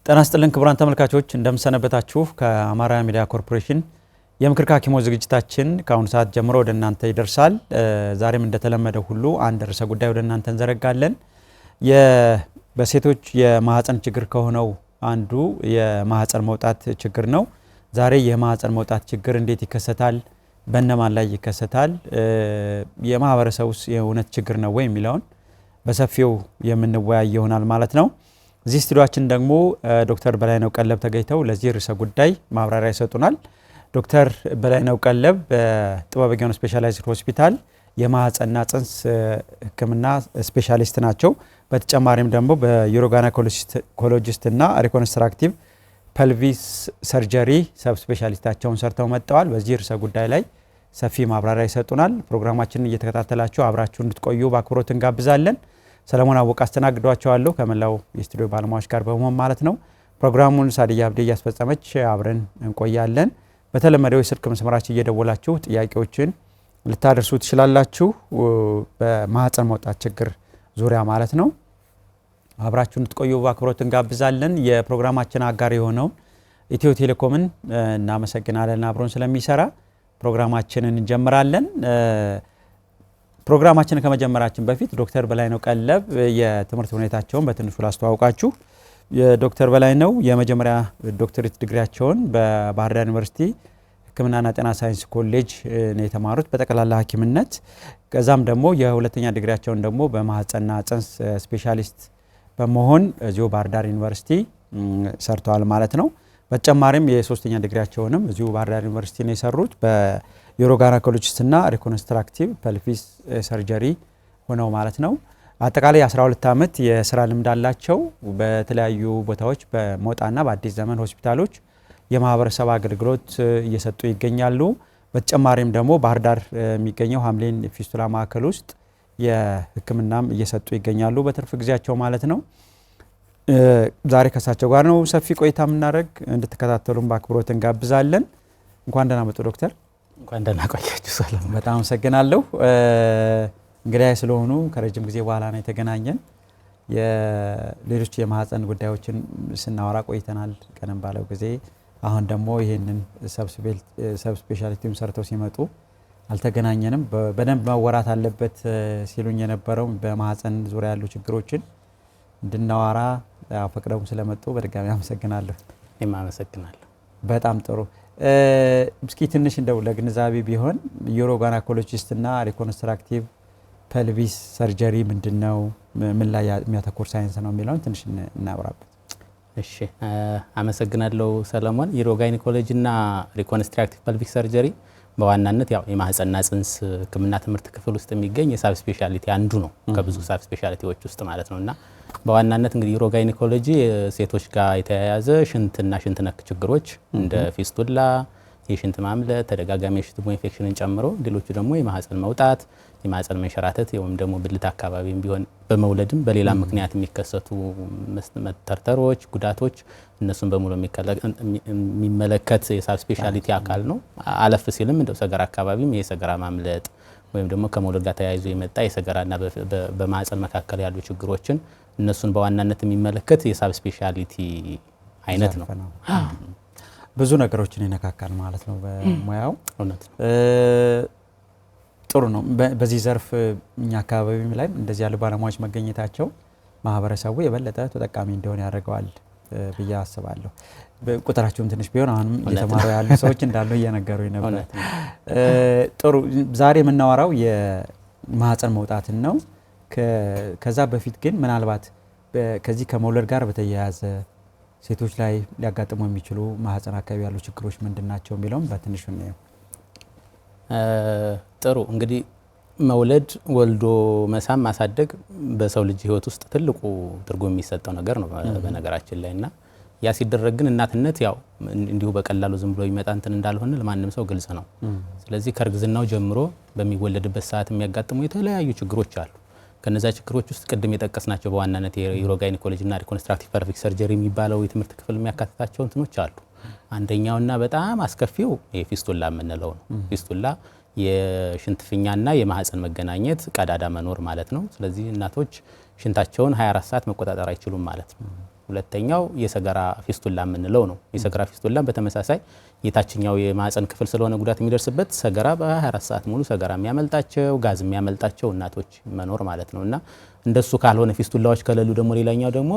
ጤና ይስጥልን ክቡራን ተመልካቾች እንደምሰነበታችሁ ከአማራ ሚዲያ ኮርፖሬሽን የምክር ሐኪሞች ዝግጅታችን ከአሁን ሰዓት ጀምሮ ወደ እናንተ ይደርሳል። ዛሬም እንደተለመደው ሁሉ አንድ ርዕሰ ጉዳይ ወደ እናንተ እንዘረጋለን። በሴቶች የማህፀን ችግር ከሆነው አንዱ የማህፀን መውጣት ችግር ነው። ዛሬ የማህፀን መውጣት ችግር እንዴት ይከሰታል? በእነማን ላይ ይከሰታል? የማህበረሰቡስ የእውነት ችግር ነው ወይ የሚለውን በሰፊው የምንወያይ ይሆናል ማለት ነው። እዚህ ስቱዲዮአችን ደግሞ ዶክተር በላይነው ቀለብ ተገኝተው ለዚህ ርዕሰ ጉዳይ ማብራሪያ ይሰጡናል። ዶክተር በላይነው ቀለብ በጥበበኛው ስፔሻላይዝድ ሆስፒታል የማህፀንና ጽንስ ሕክምና ስፔሻሊስት ናቸው። በተጨማሪም ደግሞ በዩሮጋይናኮሎጂስት እና ሪኮንስትራክቲቭ ፐልቪስ ሰርጀሪ ሰብ ስፔሻሊስታቸውን ሰርተው መጥተዋል። በዚህ ርዕሰ ጉዳይ ላይ ሰፊ ማብራሪያ ይሰጡናል። ፕሮግራማችንን እየተከታተላችሁ አብራችሁ እንድትቆዩ በአክብሮት እንጋብዛለን። ሰለሞን አወቅ አስተናግዷቸዋለሁ ከመላው የስቱዲዮ ባለሙያዎች ጋር በመሆን ማለት ነው። ፕሮግራሙን ሳዲያ አብዲ እያስፈጸመች አብረን እንቆያለን። በተለመደው የስልክ መስመራችን እየደወላችሁ ጥያቄዎችን ልታደርሱ ትችላላችሁ። በማህፀን መውጣት ችግር ዙሪያ ማለት ነው። አብራችሁ እንድትቆዩ በአክብሮት እንጋብዛለን። የፕሮግራማችን አጋር የሆነው ኢትዮ ቴሌኮምን እናመሰግናለን አብሮን ስለሚሰራ። ፕሮግራማችንን እንጀምራለን። ፕሮግራማችንን ከመጀመራችን በፊት ዶክተር በላይነው ቀለብ የትምህርት ሁኔታቸውን በትንሹ ላስተዋውቃችሁ። የዶክተር በላይነው የመጀመሪያ ዶክተሬት ዲግሪያቸውን በባህር ዳር ዩኒቨርሲቲ ሕክምናና ጤና ሳይንስ ኮሌጅ ነው የተማሩት በጠቅላላ ሐኪምነት። ከዛም ደግሞ የሁለተኛ ዲግሪያቸውን ደግሞ በማህፀንና ጽንስ ስፔሻሊስት በመሆን እዚሁ ባህር ዳር ዩኒቨርሲቲ ሰርተዋል ማለት ነው። በተጨማሪም የሶስተኛ ዲግሪያቸውንም እዚሁ ባህር ዳር ዩኒቨርሲቲ ነው የሰሩት በዩሮጋይናኮሎጂስት እና ሪኮንስትራክቲቭ ፐልቪስ ሰርጀሪ ሆነው ማለት ነው። አጠቃላይ 12 ዓመት የስራ ልምድ አላቸው። በተለያዩ ቦታዎች በሞጣና በአዲስ ዘመን ሆስፒታሎች የማህበረሰብ አገልግሎት እየሰጡ ይገኛሉ። በተጨማሪም ደግሞ ባህር ዳር የሚገኘው ሐምሌን ፊስቱላ ማዕከል ውስጥ የህክምናም እየሰጡ ይገኛሉ በትርፍ ጊዜያቸው ማለት ነው። ዛሬ ከሳቸው ጋር ነው ሰፊ ቆይታ የምናደርግ። እንድትከታተሉን በአክብሮት እንጋብዛለን። እንኳን ደህና መጡ ዶክተር። እንኳን ደህና ቆያችሁ ሰላም። በጣም አመሰግናለሁ። እንግዲህ ስለሆኑ ከረጅም ጊዜ በኋላ ነው የተገናኘን። የሌሎች የማህፀን ጉዳዮችን ስናወራ ቆይተናል ቀደም ባለው ጊዜ። አሁን ደግሞ ይሄንን ሰብ ስፔሻሊቲውን ሰርተው ሲመጡ አልተገናኘንም። በደንብ መወራት አለበት ሲሉኝ የነበረው በማህፀን ዙሪያ ያሉ ችግሮችን እንድናወራ ፈቅደውም ስለመጡ በድጋሚ አመሰግናለሁ። እኔም አመሰግናለሁ። በጣም ጥሩ። እስኪ ትንሽ እንደው ለግንዛቤ ቢሆን ዩሮጋይናኮሎጂስት እና ሪኮንስትራክቲቭ ፐልቪስ ሰርጀሪ ምንድነው፣ ምን ላይ የሚያተኮር ሳይንስ ነው የሚለውን ትንሽ እናብራበት። እሺ አመሰግናለሁ ሰለሞን። ዩሮጋይናኮሎጂ እና ሪኮንስትራክቲቭ ፐልቪስ ሰርጀሪ በዋናነት ያው የማህፀንና ጽንስ ሕክምና ትምህርት ክፍል ውስጥ የሚገኝ የሳብ ስፔሻሊቲ አንዱ ነው ከብዙ ሳብ ስፔሻሊቲዎች ውስጥ ማለት ነውና በዋናነት እንግዲህ ዩሮጋይናኮሎጂ ሴቶች ጋር የተያያዘ ሽንትና ሽንት ነክ ችግሮች እንደ ፊስቱላ፣ የሽንት ማምለጥ፣ ተደጋጋሚ የሽንት ቱቦ ኢንፌክሽንን ጨምሮ ሌሎቹ ደግሞ የማህፀን መውጣት፣ የማህፀን መንሸራተት ወይም ደግሞ ብልት አካባቢም ቢሆን በመውለድም በሌላ ምክንያት የሚከሰቱ መተርተሮች፣ ጉዳቶች እነሱን በሙሉ የሚመለከት የሳብ ስፔሻሊቲ አካል ነው። አለፍ ሲልም እንደው ሰገራ አካባቢም የሰገራ ማምለጥ ወይም ደግሞ ከመውለድ ጋር ተያይዞ የመጣ የሰገራና በማህፀን መካከል ያሉ ችግሮችን እነሱን በዋናነት የሚመለከት የሳብ ስፔሻሊቲ አይነት ነው። ብዙ ነገሮችን ይነካካል ማለት ነው በሙያው። እውነት ጥሩ ነው። በዚህ ዘርፍ እኛ አካባቢም ላይ እንደዚህ ያሉ ባለሙያዎች መገኘታቸው ማህበረሰቡ የበለጠ ተጠቃሚ እንዲሆን ያደርገዋል ብዬ አስባለሁ። ቁጥራቸውም ትንሽ ቢሆን አሁንም እየተማሩ ያሉ ሰዎች እንዳሉ እየነገሩኝ ነበር። ጥሩ። ዛሬ የምናወራው የማህፀን መውጣትን ነው። ከዛ በፊት ግን ምናልባት ከዚህ ከመውለድ ጋር በተያያዘ ሴቶች ላይ ሊያጋጥሙ የሚችሉ ማህፀን አካባቢ ያሉ ችግሮች ምንድናቸው የሚለውን በትንሹ ነው። ጥሩ። እንግዲህ መውለድ ወልዶ መሳም ማሳደግ በሰው ልጅ ህይወት ውስጥ ትልቁ ትርጉም የሚሰጠው ነገር ነው በነገራችን ላይና ያ ሲደረግ ግን እናትነት ያው እንዲሁ በቀላሉ ዝም ብሎ ይመጣ እንትን እንዳልሆነ ለማንም ሰው ግልጽ ነው። ስለዚህ ከእርግዝናው ጀምሮ በሚወለድበት ሰዓት የሚያጋጥሙ የተለያዩ ችግሮች አሉ። ከነዛ ችግሮች ውስጥ ቅድም የጠቀስናቸው በዋናነት የዩሮጋይናኮሎጂ እና ሪኮንስትራክቲቭ ፐልቪስ ሰርጀሪ የሚባለው የትምህርት ክፍል የሚያካትታቸው እንትኖች አሉ። አንደኛውና በጣም አስከፊው የፊስቱላ የምንለው ነው። ፊስቱላ የሽንት ፊኛና የማህፀን መገናኘት ቀዳዳ መኖር ማለት ነው። ስለዚህ እናቶች ሽንታቸውን 24 ሰዓት መቆጣጠር አይችሉም ማለት ነው። ሁለተኛው የሰገራ ፊስቱላ የምንለው ነው። የሰገራ ፊስቱላም በተመሳሳይ የታችኛው የማህፀን ክፍል ስለሆነ ጉዳት የሚደርስበት ሰገራ በ24 ሰዓት ሙሉ ሰገራ የሚያመልጣቸው ጋዝ የሚያመልጣቸው እናቶች መኖር ማለት ነውና እንደሱ ካልሆነ ፊስቱላዎች ከሌሉ ደግሞ ሌላኛው ደግሞ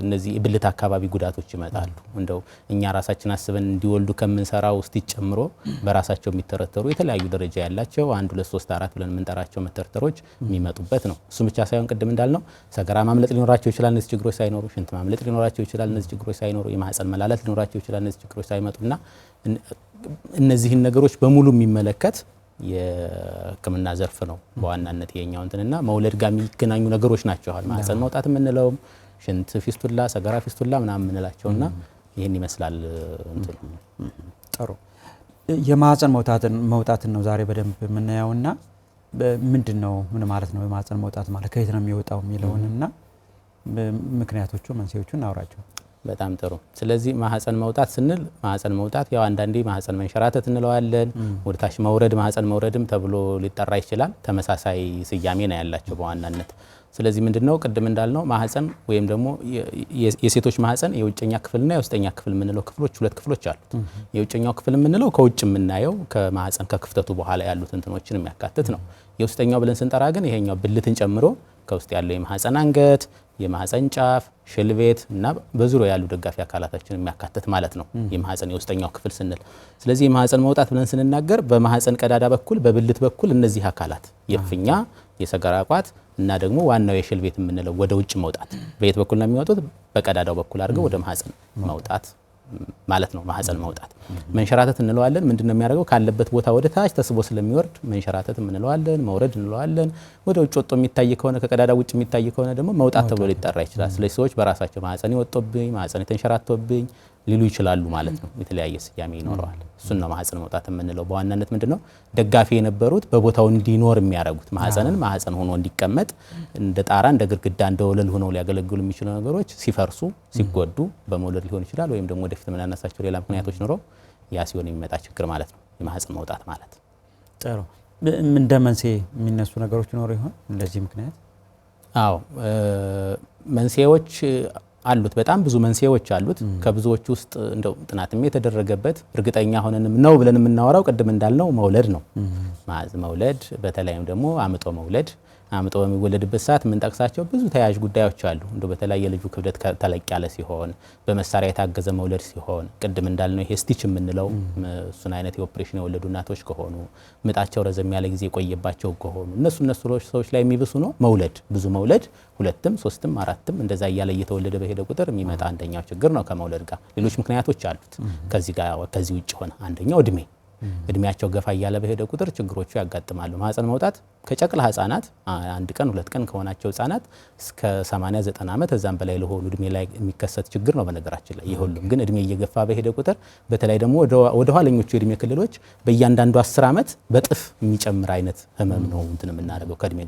እነዚህ ብልት አካባቢ ጉዳቶች ይመጣሉ። እንደው እኛ ራሳችን አስበን እንዲወልዱ ከምንሰራው ውስጥ ይጨምሮ በራሳቸው የሚተረተሩ የተለያዩ ደረጃ ያላቸው 1 2 3 4 ብለን የምንጠራቸው መተርተሮች የሚመጡበት ነው። እሱ ብቻ ሳይሆን ቅድም እንዳልነው ሰገራ ማምለጥ ሊኖራቸው ይችላል እነዚህ ችግሮች ሳይኖሩ፣ ሽንት ማምለጥ ሊኖራቸው ይችላል እነዚህ ችግሮች ሳይኖሩ፣ የማህፀን መላላት ሊኖራቸው ይችላል እነዚህ ችግሮች ሳይመጡና እነዚህን ነገሮች በሙሉ የሚመለከት የሕክምና ዘርፍ ነው በዋናነት የኛው እንትንና መውለድ ጋር የሚገናኙ ነገሮች ናቸው። አሁን ማህፀን መውጣት የምንለው ሽንት ፊስቱላ፣ ሰገራ ፊስቱላ ምናምን የምንላቸውና ይሄን ይመስላል እንትኑ። ጥሩ የማህፀን መውጣትን ነው ዛሬ በደንብ የምናየውና ምንድነው ምን ማለት ነው የማህፀን መውጣት ማለት ከየት ነው የሚወጣው የሚለውንና ምክንያቶቹ መንስኤዎቹ እናውራቸው። በጣም ጥሩ። ስለዚህ ማህፀን መውጣት ስንል ማህፀን መውጣት ያው አንዳንዴ ማህፀን መንሸራተት እንለዋለን፣ ወደታች መውረድ ማህፀን መውረድም ተብሎ ሊጠራ ይችላል። ተመሳሳይ ስያሜ ነው ያላቸው በዋናነት። ስለዚህ ምንድነው ቅድም እንዳልነው ማህፀን ወይም ደግሞ የሴቶች ማህፀን የውጨኛ ክፍልና የውስጠኛ ክፍል የምንለው ክፍሎች ሁለት ክፍሎች አሉት። የውጨኛው ክፍል የምንለው ከውጭ የምናየው ከማህፀን ከክፍተቱ በኋላ ያሉት እንትኖችን የሚያካትት ነው። የውስጠኛው ብለን ስንጠራ ግን ይሄኛው ብልትን ጨምሮ ከውስጥ ያለው የማህፀን አንገት፣ የማህፀን ጫፍ፣ ሽልቤት እና በዙሪያው ያሉ ደጋፊ አካላታችን የሚያካትት ማለት ነው የማህፀን የውስጠኛው ክፍል ስንል። ስለዚህ የማህፀን መውጣት ብለን ስንናገር በማህፀን ቀዳዳ በኩል በብልት በኩል እነዚህ አካላት የፊኛ፣ የሰገራ ቋት እና ደግሞ ዋናው የሽልቤት የምንለው ወደ ውጭ መውጣት በየት በኩል ነው የሚወጡት? በቀዳዳው በኩል አድርገው ወደ ማህፀን መውጣት ማለት ነው። ማህፀን መውጣት መንሸራተት እንለዋለን። ምንድነው የሚያደርገው? ካለበት ቦታ ወደ ታች ተስቦ ስለሚወርድ መንሸራተት እንለዋለን፣ መውረድ እንለዋለን። ወደ ውጭ ወጥቶ የሚታይ ከሆነ ከቀዳዳ ውጭ የሚታይ ከሆነ ደግሞ መውጣት ተብሎ ሊጠራ ይችላል። ስለዚህ ሰዎች በራሳቸው ማህፀን ይወጣብኝ፣ ማህፀን የተንሸራተተብኝ ሊሉ ይችላሉ ማለት ነው። የተለያየ ስያሜ ይኖረዋል። እሱን ነው ማህፀን መውጣት የምንለው። በዋናነት ምንድነው ደጋፊ የነበሩት በቦታው እንዲኖር የሚያደርጉት ማህፀንን ማህፀን ሆኖ እንዲቀመጥ እንደ ጣራ እንደ ግድግዳ እንደ ወለል ሆነው ሊያገለግሉ የሚችሉ ነገሮች ሲፈርሱ ሲጎዱ በመውለድ ሊሆን ይችላል ወይም ደግሞ ወደፊት የምናነሳቸው ሌላ ምክንያቶች ኖረው ያ ሲሆን የሚመጣ ችግር ማለት ነው የማህፀን መውጣት ማለት። ጥሩ እንደ መንስኤ የሚነሱ ነገሮች ይኖሩ ይሆን እንደዚህ ምክንያት? አዎ መንስኤዎች አሉት። በጣም ብዙ መንስኤዎች አሉት። ከብዙዎች ውስጥ እንደው ጥናትም የተደረገበት እርግጠኛ ሆነንም ነው ብለን የምናወራው ቅድም እንዳልነው መውለድ ነው። መውለድ በተለይም ደግሞ አምጦ መውለድ አምጦ በሚወለድበት ሰዓት የምንጠቅሳቸው ብዙ ተያያዥ ጉዳዮች አሉ። እንደው በተለይ የልጁ ክብደት ተለቅ ያለ ሲሆን፣ በመሳሪያ የታገዘ መውለድ ሲሆን፣ ቅድም እንዳልነው ይሄ ስቲች የምንለው እሱን አይነት የኦፕሬሽን የወለዱ እናቶች ከሆኑ፣ ምጣቸው ረዘም ያለ ጊዜ የቆየባቸው ከሆኑ እነሱ ሰዎች ላይ የሚብሱ ነው መውለድ። ብዙ መውለድ 2ም 3ም 4ም እንደዛ እያለ እየተወለደ በሄደ ቁጥር የሚመጣ አንደኛው ችግር ነው ከመውለድ ጋር። ሌሎች ምክንያቶች አሉት ከዚህ ውጭ ሆነ። አንደኛው እድሜያቸው ገፋ እያለ በሄደ ቁጥር ችግሮቹ ያጋጥማሉ። ማህፀን መውጣት ከጨቅላ ህጻናት 1 ቀን 2 ቀን ከሆናቸው ህጻናት እስከ 80 90 ዓመት እዛም በላይ ለሆኑ እድሜ ላይ የሚከሰት ችግር ነው በነገራችን ላይ። ይሁሉም ግን እድሜ እየገፋ በሄደ ቁጥር በተለይ ደግሞ ወደ ኋለኞቹ የእድሜ ክልሎች በእያንዳንዱ 10 ዓመት በጥፍ የሚጨምር አይነት ህመም ነው እንትን የምናደርገው ከእድሜ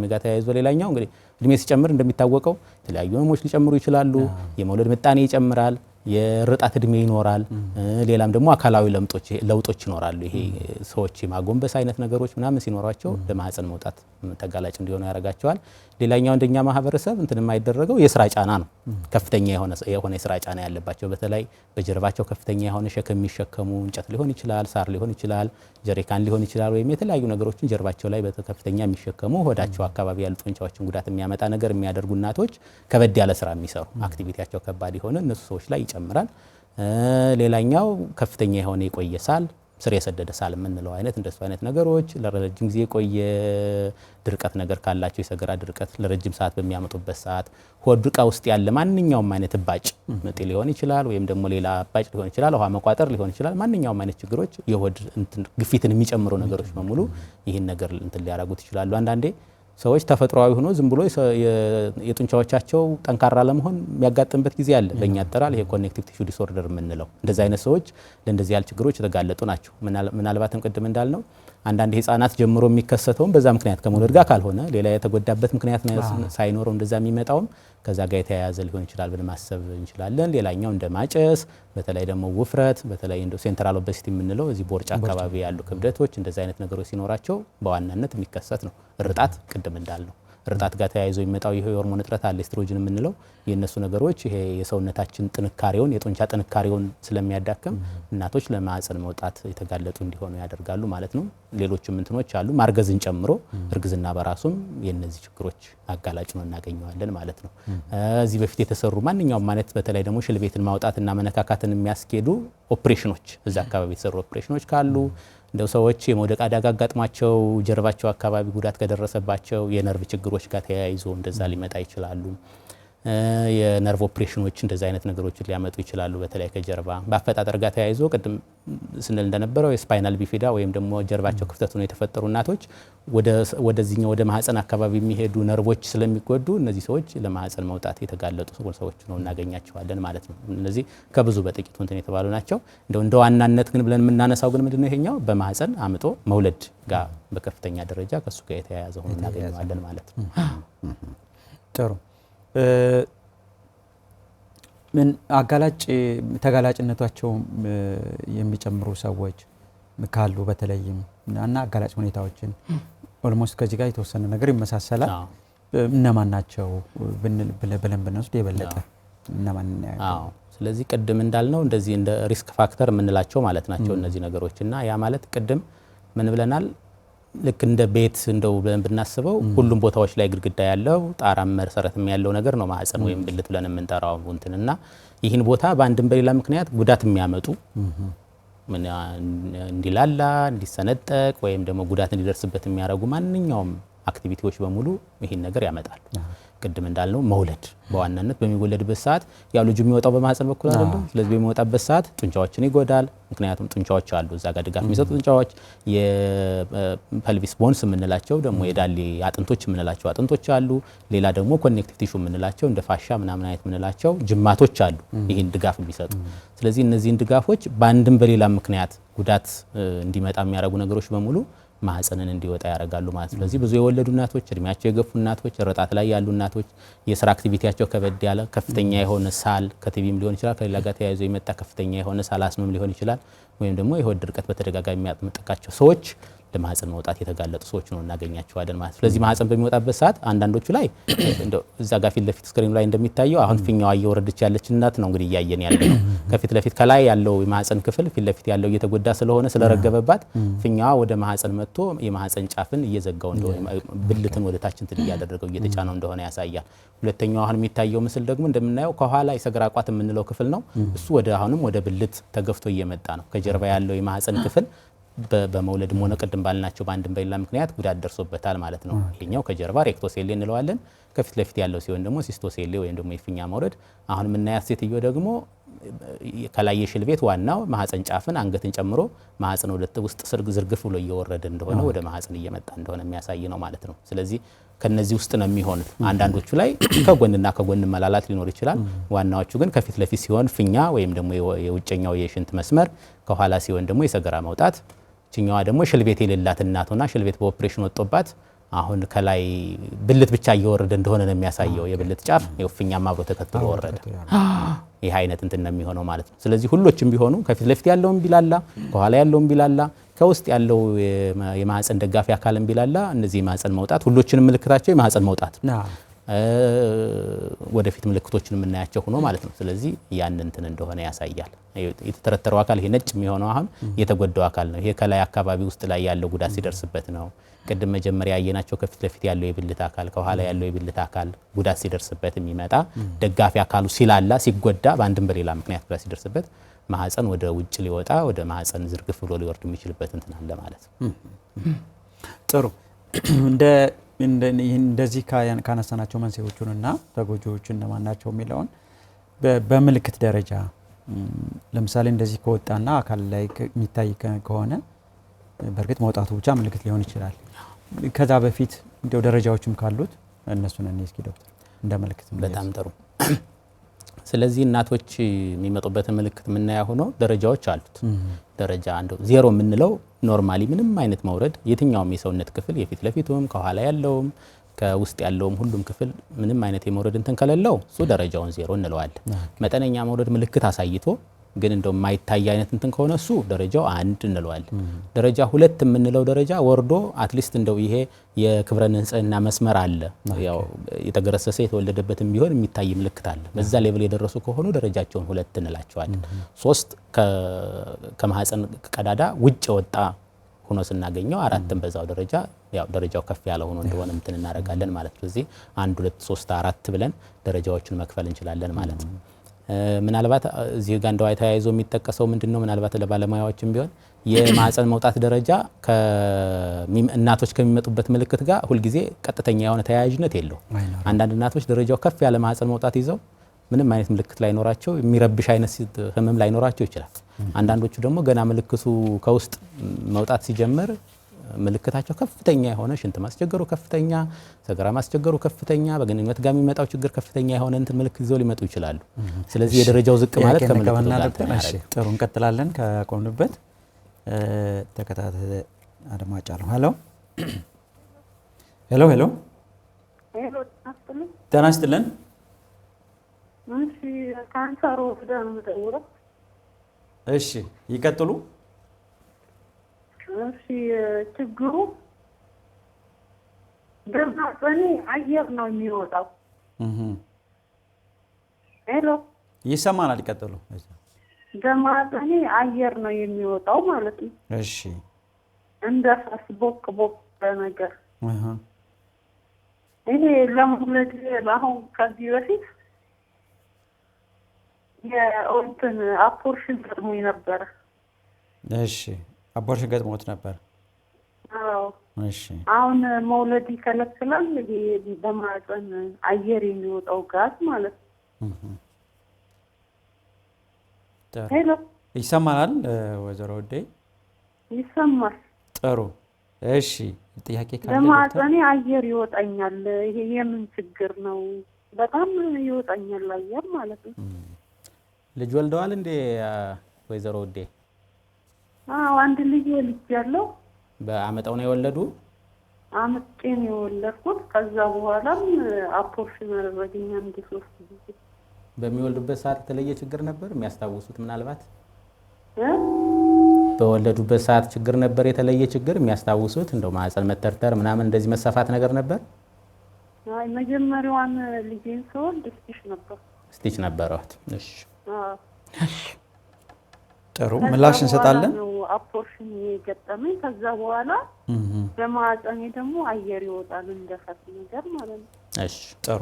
ጋር ተያይዞ። ሌላኛው እንግዲህ እድሜ ሲጨምር እንደሚታወቀው የተለያዩ ህመሞች ሊጨምሩ ይችላሉ። የመውለድ ምጣኔ ይጨምራል፣ የርጣት እድሜ ይኖራል፣ ሌላም ደግሞ አካላዊ ለውጦች ይኖራሉ። ይሄ ሰዎች ማጎንበስ አይነት ነገሮች ምናምን ሲኖራቸው ለማህፀን መውጣት ተጋላጭ እንዲሆኑ ያደርጋቸዋል። ሌላኛው እንደኛ ማህበረሰብ እንትን የማይደረገው የስራ ጫና ነው። ከፍተኛ የሆነ የስራ ጫና ያለባቸው በተለይ በጀርባቸው ከፍተኛ የሆነ ሸክም የሚሸከሙ እንጨት ሊሆን ይችላል፣ ሳር ሊሆን ይችላል፣ ጀሪካን ሊሆን ይችላል፣ ወይም የተለያዩ ነገሮችን ጀርባቸው ላይ በከፍተኛ የሚሸከሙ ሆዳቸው አካባቢ ያሉ ጡንቻዎችን ጉዳት የሚያመጣ ነገር የሚያደርጉ እናቶች ከበድ ያለ ስራ የሚሰሩ አክቲቪቲያቸው ከባድ የሆነ እነሱ ሰዎች ላይ ይጨምራል። ሌላኛው ከፍተኛ የሆነ የቆየ ሳል፣ ስር የሰደደ ሳል የምንለው አይነት እንደሱ አይነት ነገሮች ለረጅም ጊዜ የቆየ ድርቀት ነገር ካላቸው የሰገራ ድርቀት ለረጅም ሰዓት በሚያመጡበት ሰዓት ሆድ ዕቃ ውስጥ ያለ ማንኛውም አይነት እባጭ ምጥ ሊሆን ይችላል፣ ወይም ደግሞ ሌላ እባጭ ሊሆን ይችላል፣ ውሃ መቋጠር ሊሆን ይችላል። ማንኛውም አይነት ችግሮች የሆድ ግፊትን የሚጨምሩ ነገሮች በሙሉ ይህን ነገር እንትን ሊያደርጉት ይችላሉ። አንዳንዴ ሰዎች ተፈጥሯዊ ሆኖ ዝም ብሎ የጡንቻዎቻቸው ጠንካራ ለመሆን የሚያጋጥምበት ጊዜ አለ። በእኛ አጠራር ይሄ ኮኔክቲቭ ቲሹ ዲስኦርደር የምንለው እንደዚህ አይነት ሰዎች ለእንደዚህ ያለ ችግሮች የተጋለጡ ናቸው። ምናልባትም ቅድም እንዳልነው አንዳንድ ህፃናት ጀምሮ የሚከሰተውም በዛ ምክንያት ከመውለድ ጋር ካልሆነ ሌላ የተጎዳበት ምክንያት ሳይኖረው እንደዛ የሚመጣውም ከዛ ጋር የተያያዘ ሊሆን ይችላል ብለን ማሰብ እንችላለን። ሌላኛው እንደ ማጨስ፣ በተለይ ደግሞ ውፍረት፣ በተለይ እንደ ሴንትራል ኦቤሲቲ የምንለው እዚህ ቦርጭ አካባቢ ያሉ ክብደቶች እንደዚህ አይነት ነገሮች ሲኖራቸው በዋናነት የሚከሰት ነው። ርጣት ቅድም እንዳልነው እርጣት ጋር ተያይዞ የሚመጣው ይሄ ሆርሞን እጥረት አለ ኤስትሮጅን የምንለው የነሱ ነገሮች ይሄ የሰውነታችን ጥንካሬውን የጡንቻ ጥንካሬውን ስለሚያዳክም እናቶች ለማህፀን መውጣት የተጋለጡ እንዲሆኑ ያደርጋሉ ማለት ነው። ሌሎችም እንትኖች አሉ ማርገዝን ጨምሮ እርግዝና በራሱም የነዚህ ችግሮች አጋላጭ ነው እናገኘዋለን ማለት ነው። እዚህ በፊት የተሰሩ ማንኛውም ማለት በተለይ ደግሞ ሽልቤትን ማውጣትና መነካካትን የሚያስኬዱ ኦፕሬሽኖች እዛ አካባቢ የተሰሩ ኦፕሬሽኖች ካሉ እንደው ሰዎች የመውደቅ አደጋ አጋጥሟቸው ጀርባቸው አካባቢ ጉዳት ከደረሰባቸው የነርቭ ችግሮች ጋር ተያይዞ እንደዛ ሊመጣ ይችላሉ። የነርቭ ኦፕሬሽኖች እንደዛ አይነት ነገሮችን ሊያመጡ ይችላሉ። በተለይ ከጀርባ በአፈጣጠር ጋር ተያይዞ ቅድም ስንል እንደነበረው የስፓይናል ቢፊዳ ወይም ደግሞ ጀርባቸው ክፍተት ነው የተፈጠሩ እናቶች ወደዚህኛው ወደ ማህፀን አካባቢ የሚሄዱ ነርቮች ስለሚጎዱ እነዚህ ሰዎች ለማህፀን መውጣት የተጋለጡ ሰዎች ነው እናገኛቸዋለን ማለት ነው። እነዚህ ከብዙ በጥቂቱ እንትን የተባሉ ናቸው። እንደ ዋናነት ግን ብለን የምናነሳው ግን ምንድነው ይሄኛው በማህፀን አምጦ መውለድ ጋር በከፍተኛ ደረጃ ከሱ ጋር የተያያዘ ሆኖ እናገኘዋለን ማለት ነው። ጥሩ ምን አጋላጭ ተጋላጭነታቸው የሚጨምሩ ሰዎች ካሉ በተለይም እና አጋላጭ ሁኔታዎችን ኦልሞስት ከዚህ ጋር የተወሰነ ነገር ይመሳሰላል። እነማን ናቸው ብለን ብንወስድ የበለጠ እነማን ናቸው? ስለዚህ ቅድም እንዳልነው እንደዚህ እንደ ሪስክ ፋክተር የምንላቸው ማለት ናቸው እነዚህ ነገሮች እና ያ ማለት ቅድም ምን ብለናል ልክ እንደ ቤት እንደው ብለን ብናስበው ሁሉም ቦታዎች ላይ ግድግዳ ያለው ጣራም መሰረትም ያለው ነገር ነው ማህፀን ወይም ብልት ብለን የምንጠራው እንትና ይህን ቦታ በአንድም በሌላ ምክንያት ጉዳት የሚያመጡ ምን እንዲላላ እንዲሰነጠቅ ወይም ደግሞ ጉዳት እንዲደርስበት የሚያደርጉ ማንኛውም አክቲቪቲዎች በሙሉ ይህን ነገር ያመጣሉ። ቅድም እንዳልነው መውለድ በዋናነት በሚወለድበት ሰዓት ያው ልጁ የሚወጣው በማህፀን በኩል አይደለም። ስለዚህ በሚወጣበት ሰዓት ጡንቻዎችን ይጎዳል። ምክንያቱም ጡንቻዎች አሉ እዛ ጋር ድጋፍ የሚሰጡ ጡንቻዎች የፐልቪስ ቦንስ የምንላቸው ደግሞ የዳሌ አጥንቶች የምንላቸው አጥንቶች አሉ። ሌላ ደግሞ ኮኔክቲቭ ቲሹ የምንላቸው እንደ ፋሻ ምናምን አይነት የምንላቸው ጅማቶች አሉ ይህን ድጋፍ የሚሰጡ። ስለዚህ እነዚህን ድጋፎች በአንድም በሌላ ምክንያት ጉዳት እንዲመጣ የሚያደርጉ ነገሮች በሙሉ ማህፀንን እንዲወጣ ያደርጋሉ ማለት ነው። ስለዚህ ብዙ የወለዱ እናቶች እድሜያቸው የገፉ እናቶች ርጣት ላይ ያሉ እናቶች የስራ አክቲቪቲያቸው ከበድ ያለ ከፍተኛ የሆነ ሳል ከቲቪም ሊሆን ይችላል ከሌላ ጋር ተያይዞ የመጣ ከፍተኛ የሆነ ሳል አስምም ሊሆን ይችላል ወይም ደግሞ የሆድ ድርቀት በተደጋጋሚ የሚያጥምጥቃቸው ሰዎች ለማህፀን መውጣት የተጋለጡ ሰዎች ነው እናገኛቸዋለን ማለት ነው። ስለዚህ ማህፀን በሚወጣበት ሰዓት አንዳንዶቹ ላይ እንደው እዛ ጋር ፊት ለፊት ስክሪኑ ላይ እንደሚታየው አሁን ፊኛዋ እየወረደች ያለች እናት ነው እንግዲህ እያየን ያለ ነው። ከፊት ለፊት ከላይ ያለው የማህፀን ክፍል ፊት ለፊት ያለው እየተጎዳ ስለሆነ ስለረገበባት ፊኛዋ ወደ ማህፀን መጥቶ የማህፀን ጫፍን እየዘጋው እንደሆነ ብልትን ወደ ታች እንትን እያደረገው እየተጫነው እንደሆነ ያሳያል። ሁለተኛው አሁን የሚታየው ምስል ደግሞ እንደምናየው ከኋላ የሰገራ ቋት የምንለው ክፍል ነው። እሱ ወደ አሁንም ወደ ብልት ተገፍቶ እየመጣ ነው። ከጀርባ ያለው የማህፀን ክፍል በመውለድ ሆነ ቅድም ባልናቸው በአንድም በሌላ ምክንያት ጉዳት ደርሶበታል ማለት ነው። ይሄኛው ከጀርባ ሬክቶሴሌ እንለዋለን። ከፊት ለፊት ያለው ሲሆን ደግሞ ሲስቶሴሌ ወይም ደግሞ የፊኛ መውረድ። አሁን የምናያት ሴትዮ ደግሞ ከላይ የሽልቤት ዋናው ማህፀን ጫፍን አንገትን ጨምሮ ማህፀን ወደ ውስጥ ዝርግፍ ብሎ እየወረደ እንደሆነ ወደ ማህፀን እየመጣ እንደሆነ የሚያሳይ ነው ማለት ነው። ስለዚህ ከነዚህ ውስጥ ነው የሚሆኑት። አንዳንዶቹ ላይ ከጎንና ከጎን መላላት ሊኖር ይችላል። ዋናዎቹ ግን ከፊት ለፊት ሲሆን ፊኛ ወይም ደግሞ የውጨኛው የሽንት መስመር፣ ከኋላ ሲሆን ደግሞ የሰገራ መውጣት፣ ችኛዋ ደግሞ ሽልቤት የሌላት እናት ሆና ሽልቤት በኦፕሬሽን ወጥቶባት አሁን ከላይ ብልት ብቻ እየወረደ እንደሆነ ነው የሚያሳየው። የብልት ጫፍ የፊኛም አብሮ ተከትሎ ወረደ። ይህ አይነት እንትን ነው የሚሆነው ማለት ነው። ስለዚህ ሁሎችም ቢሆኑ ከፊት ለፊት ያለውም ቢላላ ከኋላ ያለውም ቢላላ ከውስጥ ያለው የማህፀን ደጋፊ አካልም ቢላላ እነዚህ የማህፀን መውጣት ሁሎችንም ምልክታቸው የማህፀን መውጣት ወደፊት ምልክቶችን የምናያቸው ሆኖ ማለት ነው። ስለዚህ ያን እንትን እንደሆነ ያሳያል። የተተረተረው አካል ይሄ ነጭ የሚሆነው አሁን የተጎዳው አካል ነው። ይሄ ከላይ አካባቢ ውስጥ ላይ ያለው ጉዳት ሲደርስበት ነው። ቅድም መጀመሪያ ያየናቸው ከፊት ለፊት ያለው የብልት አካል ከኋላ ያለው የብልት አካል ጉዳት ሲደርስበት የሚመጣ ደጋፊ አካሉ ሲላላ ሲጎዳ በአንድም በሌላ ምክንያት ጉዳት ሲደርስበት ማህፀን ወደ ውጭ ሊወጣ ወደ ማህፀን ዝርግፍ ብሎ ሊወርድ የሚችልበት እንትን አለ ማለት ነው። ጥሩ እንደዚህ ካነሳናቸው መንስኤዎቹንና ተጎጂዎቹ እነማን ናቸው የሚለውን በምልክት ደረጃ ለምሳሌ እንደዚህ ከወጣና አካል ላይ የሚታይ ከሆነ በእርግጥ መውጣቱ ብቻ ምልክት ሊሆን ይችላል። ከዛ በፊት እንደው ደረጃዎችም ካሉት እነሱን እስኪ ዶክተር እንደ ምልክት በጣም ጥሩ። ስለዚህ እናቶች የሚመጡበትን ምልክት የምናያ ሆኖ ደረጃዎች አሉት። ደረጃ አንዱ ዜሮ የምንለው ኖርማሊ ምንም አይነት መውረድ የትኛውም የሰውነት ክፍል የፊት ለፊቱም ከኋላ ያለውም ከውስጥ ያለውም ሁሉም ክፍል ምንም አይነት የመውረድ እንትን ከሌለው እሱ ደረጃውን ዜሮ እንለዋለን። መጠነኛ መውረድ ምልክት አሳይቶ ግን እንደው የማይታይ አይነት እንትን ከሆነ እሱ ደረጃው 1 እንለዋለን። ደረጃ 2 የምንለው ደረጃ ወርዶ አትሊስት እንደው ይሄ የክብረ ንጽህና መስመር አለ ያው የተገረሰሰ የተወለደበትም ቢሆን የሚታይ ምልክት አለ። በዛ ሌቭል የደረሱ ከሆኑ ደረጃቸውን 2 እንላቸዋለን። 3 ከማህፀን ቀዳዳ ውጭ ወጣ ሆኖ ስናገኘው 4ን በዛው ደረጃ ያው ደረጃው ከፍ ያለ ሆኖ እንደሆነ እንትን እናደርጋለን ማለት ነው። ስለዚህ 1 2 3 4 ብለን ደረጃዎችን መክፈል እንችላለን ማለት ነው። ምናልባት እዚህ ጋር እንደው ተያይዞ የሚጠቀሰው ምንድነው ምናልባት ለባለሙያዎችም ቢሆን የማህፀን መውጣት ደረጃ እናቶች ከሚመጡበት ምልክት ጋር ሁሉ ጊዜ ቀጥተኛ የሆነ ተያያዥነት የለው። አንዳንድ እናቶች ደረጃው ከፍ ያለ ማህፀን መውጣት ይዘው ምንም አይነት ምልክት ላይኖራቸው የሚረብሽ አይነት ህመም ላይኖራቸው ይችላል። አንዳንዶቹ ደግሞ ገና ምልክቱ ከውስጥ መውጣት ሲጀምር ምልክታቸው ከፍተኛ የሆነ ሽንት ማስቸገሩ ከፍተኛ፣ ሰገራ ማስቸገሩ ከፍተኛ፣ በግንኙነት ጋር የሚመጣው ችግር ከፍተኛ የሆነ እንትን ምልክት ይዘው ሊመጡ ይችላሉ። ስለዚህ የደረጃው ዝቅ ማለት ከምልክቱ ጋር ተያያዘ። ጥሩ እንቀጥላለን ከቆምንበት ተከታታይ አድማጭ አለ። ሄሎ ሄሎ ሄሎ ሄሎ ጤና ይስጥልን። እሺ ካንሰሩ ወደ ነው። እሺ ይቀጥሉ። እሺ ችግሩ በማህፀኔ አየር ነው የሚወጣው። ሄሎ ይሰማናል። ይቀጥሉ። በማህፀኔ አየር ነው የሚወጣው ማለት ነው። እሺ እንደ ፈስ ቦቅ ቦቅ ነገር ይሄ ለመውለድ አሁን ከዚህ በፊት የኦንትን አፖርሽን ገጥሞኝ ነበር። እሺ አፖርሽን ገጥሞት ነበር። አዎ እሺ አሁን መውለድ ይከለክላል። ይሄ በማህፀን አየር የሚወጣው ጋዝ ማለት ነው። ሄሎ ይሰማናል ወይዘሮ ወዴ? ይሰማል። ጥሩ እሺ ጥያቄ ካለ በማህፀኔ አየር ይወጣኛል። ይሄ የምን ችግር ነው? በጣም ይወጣኛል አየር ማለት ነው። ልጅ ወልደዋል እንዴ ወይዘሮ ወዴ? አዎ አንድ ልጅ ወልጃለሁ። በአመጣው ነው የወለዱ? አመጤ ነው የወለድኩት። ከዛ በኋላም አፖርሽን አደረገኝ 3 ጊዜ። በሚወልዱበት ሰዓት የተለየ ችግር ነበር የሚያስታውሱት? ምናልባት በወለዱበት ሰዓት ችግር ነበር የተለየ ችግር የሚያስታውሱት? እንደው ማህፀን መተርተር ምናምን እንደዚህ መሰፋት ነገር ነበር? አይ መጀመሪያዋን ልጄን ስወልድ ስቲች ነበር። ስቲች ነበረዋት? እሺ ጥሩ ምላሽ እንሰጣለን። አፖርሽን የገጠመኝ ከዛ በኋላ በማህፀኔ ደግሞ አየር ይወጣል እንደፈት ነገር ማለት ነው። እሺ ጥሩ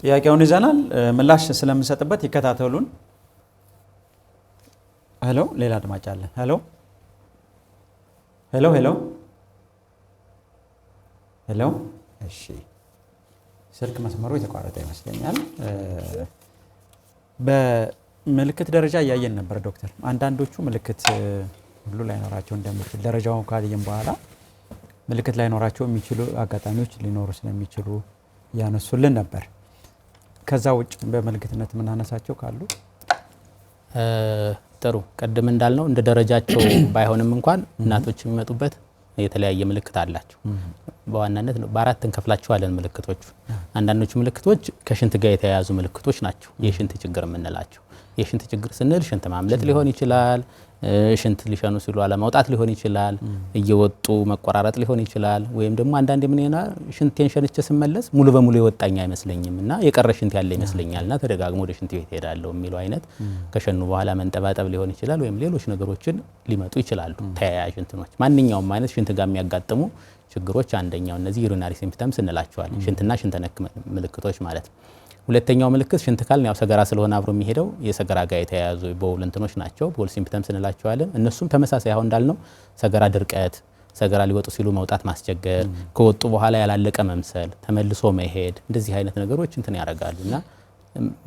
ጥያቄውን ይዘናል። ምላሽ ስለምንሰጥበት ይከታተሉን። ሄሎ ሌላ አድማጭ አለ። ሄሎ ሄሎ ሄሎ ሄሎ እሺ ስልክ መስመሩ የተቋረጠ ይመስለኛል። በምልክት ደረጃ እያየን ነበር ዶክተር። አንዳንዶቹ ምልክት ሁሉ ላይኖራቸው እንደሚችል ደረጃውን ካየን በኋላ ምልክት ላይኖራቸው የሚችሉ አጋጣሚዎች ሊኖሩ ስለሚችሉ ያነሱልን ነበር። ከዛ ውጭ በምልክትነት የምናነሳቸው ካሉ ጥሩ ቀደም እንዳልነው እንደ ደረጃቸው ባይሆንም እንኳን እናቶች የሚመጡበት የተለያየ ምልክት አላቸው። በዋናነት በአራት እንከፍላቸዋለን ምልክቶቹ። አንዳንዶቹ ምልክቶች ከሽንት ጋር የተያያዙ ምልክቶች ናቸው። የሽንት ችግር የምንላቸው የሽንት ችግር ስንል ሽንት ማምለጥ ሊሆን ይችላል፣ ሽንት ሊሸኑ ሲሉ አለማውጣት ሊሆን ይችላል፣ እየወጡ መቆራረጥ ሊሆን ይችላል። ወይም ደግሞ አንዳንዴ ምን ይሆናል ሽንቴን ሸንቼ ስመለስ ሙሉ በሙሉ የወጣኝ አይመስለኝም እና የቀረ ሽንት ያለ ይመስለኛልና ተደጋግሞ ወደ ሽንት ቤት ሄዳለሁ የሚለው አይነት ከሸኑ በኋላ መንጠባጠብ ሊሆን ይችላል። ወይም ሌሎች ነገሮችን ሊመጡ ይችላሉ። ተያያዥ እንትኖች ማንኛውም አይነት ሽንት ጋር የሚያጋጥሙ ችግሮች አንደኛው እነዚህ ዩሪናሪ ሲምፕተምስ እንላቸዋለን። ሽንትና ሽንት ነክ ምልክቶች ማለት ነው። ሁለተኛው ምልክት ሽንት ካልን ያው ሰገራ ስለሆነ አብሮ የሚሄደው የሰገራ ጋር የተያያዙ ቦል እንትኖች ናቸው። ቦል ሲምፕተምስ እንላቸዋለን። እነሱም ተመሳሳይ አሁን እንዳልነው ሰገራ ድርቀት፣ ሰገራ ሊወጡ ሲሉ መውጣት ማስቸገር፣ ከወጡ በኋላ ያላለቀ መምሰል፣ ተመልሶ መሄድ እንደዚህ አይነት ነገሮች እንትን ያደርጋሉና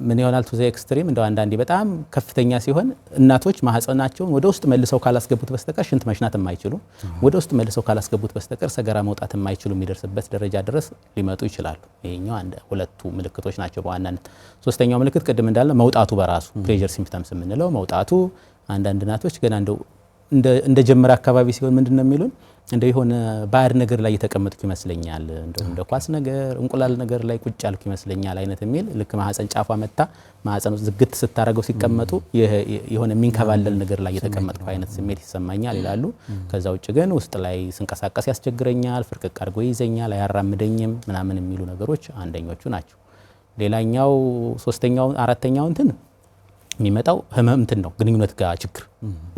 ምን ይሆናል ቱ ዘ ኤክስትሪም እንደው አንዳንዴ በጣም ከፍተኛ ሲሆን እናቶች ማህፀናቸውን ወደ ውስጥ መልሰው ካላስገቡት በስተቀር ሽንት መሽናት የማይችሉ ወደ ውስጥ መልሰው ካላስገቡት በስተቀር ሰገራ መውጣት የማይችሉ የሚደርስበት ደረጃ ድረስ ሊመጡ ይችላሉ። ይሄኛው ሁለቱ ምልክቶች ናቸው በዋናነት። ሶስተኛው ምልክት ቅድም እንዳለ መውጣቱ በራሱ ፕሬዠር ሲምፕተምስ የምንለው መውጣቱ አንዳንድ እናቶች ገና እንደው እንደ ጀመረ አካባቢ ሲሆን ምንድነው የሚሉን እንደው የሆነ ባዕድ ነገር ላይ የተቀመጥኩ ይመስለኛል እንደው እንደ ኳስ ነገር እንቁላል ነገር ላይ ቁጭ ያልኩ ይመስለኛል አይነት የሚል ልክ ማህፀን ጫፏ መታ ማህፀን ዝግት ስታረገው ሲቀመጡ የሆነ የሚንከባለል ነገር ላይ የተቀመጥኩ አይነት ስሜት ይሰማኛል ይላሉ። ከዛ ውጭ ግን ውስጥ ላይ ስንቀሳቀስ ያስቸግረኛል፣ ፍርቅቅ አድርጎ ይዘኛል፣ አያራምደኝም ምናምን የሚሉ ነገሮች አንደኞቹ ናቸው። ሌላኛው ሶስተኛው አራተኛው እንትን የሚመጣው ህመም እንትን ነው ግንኙነት ጋር ችግር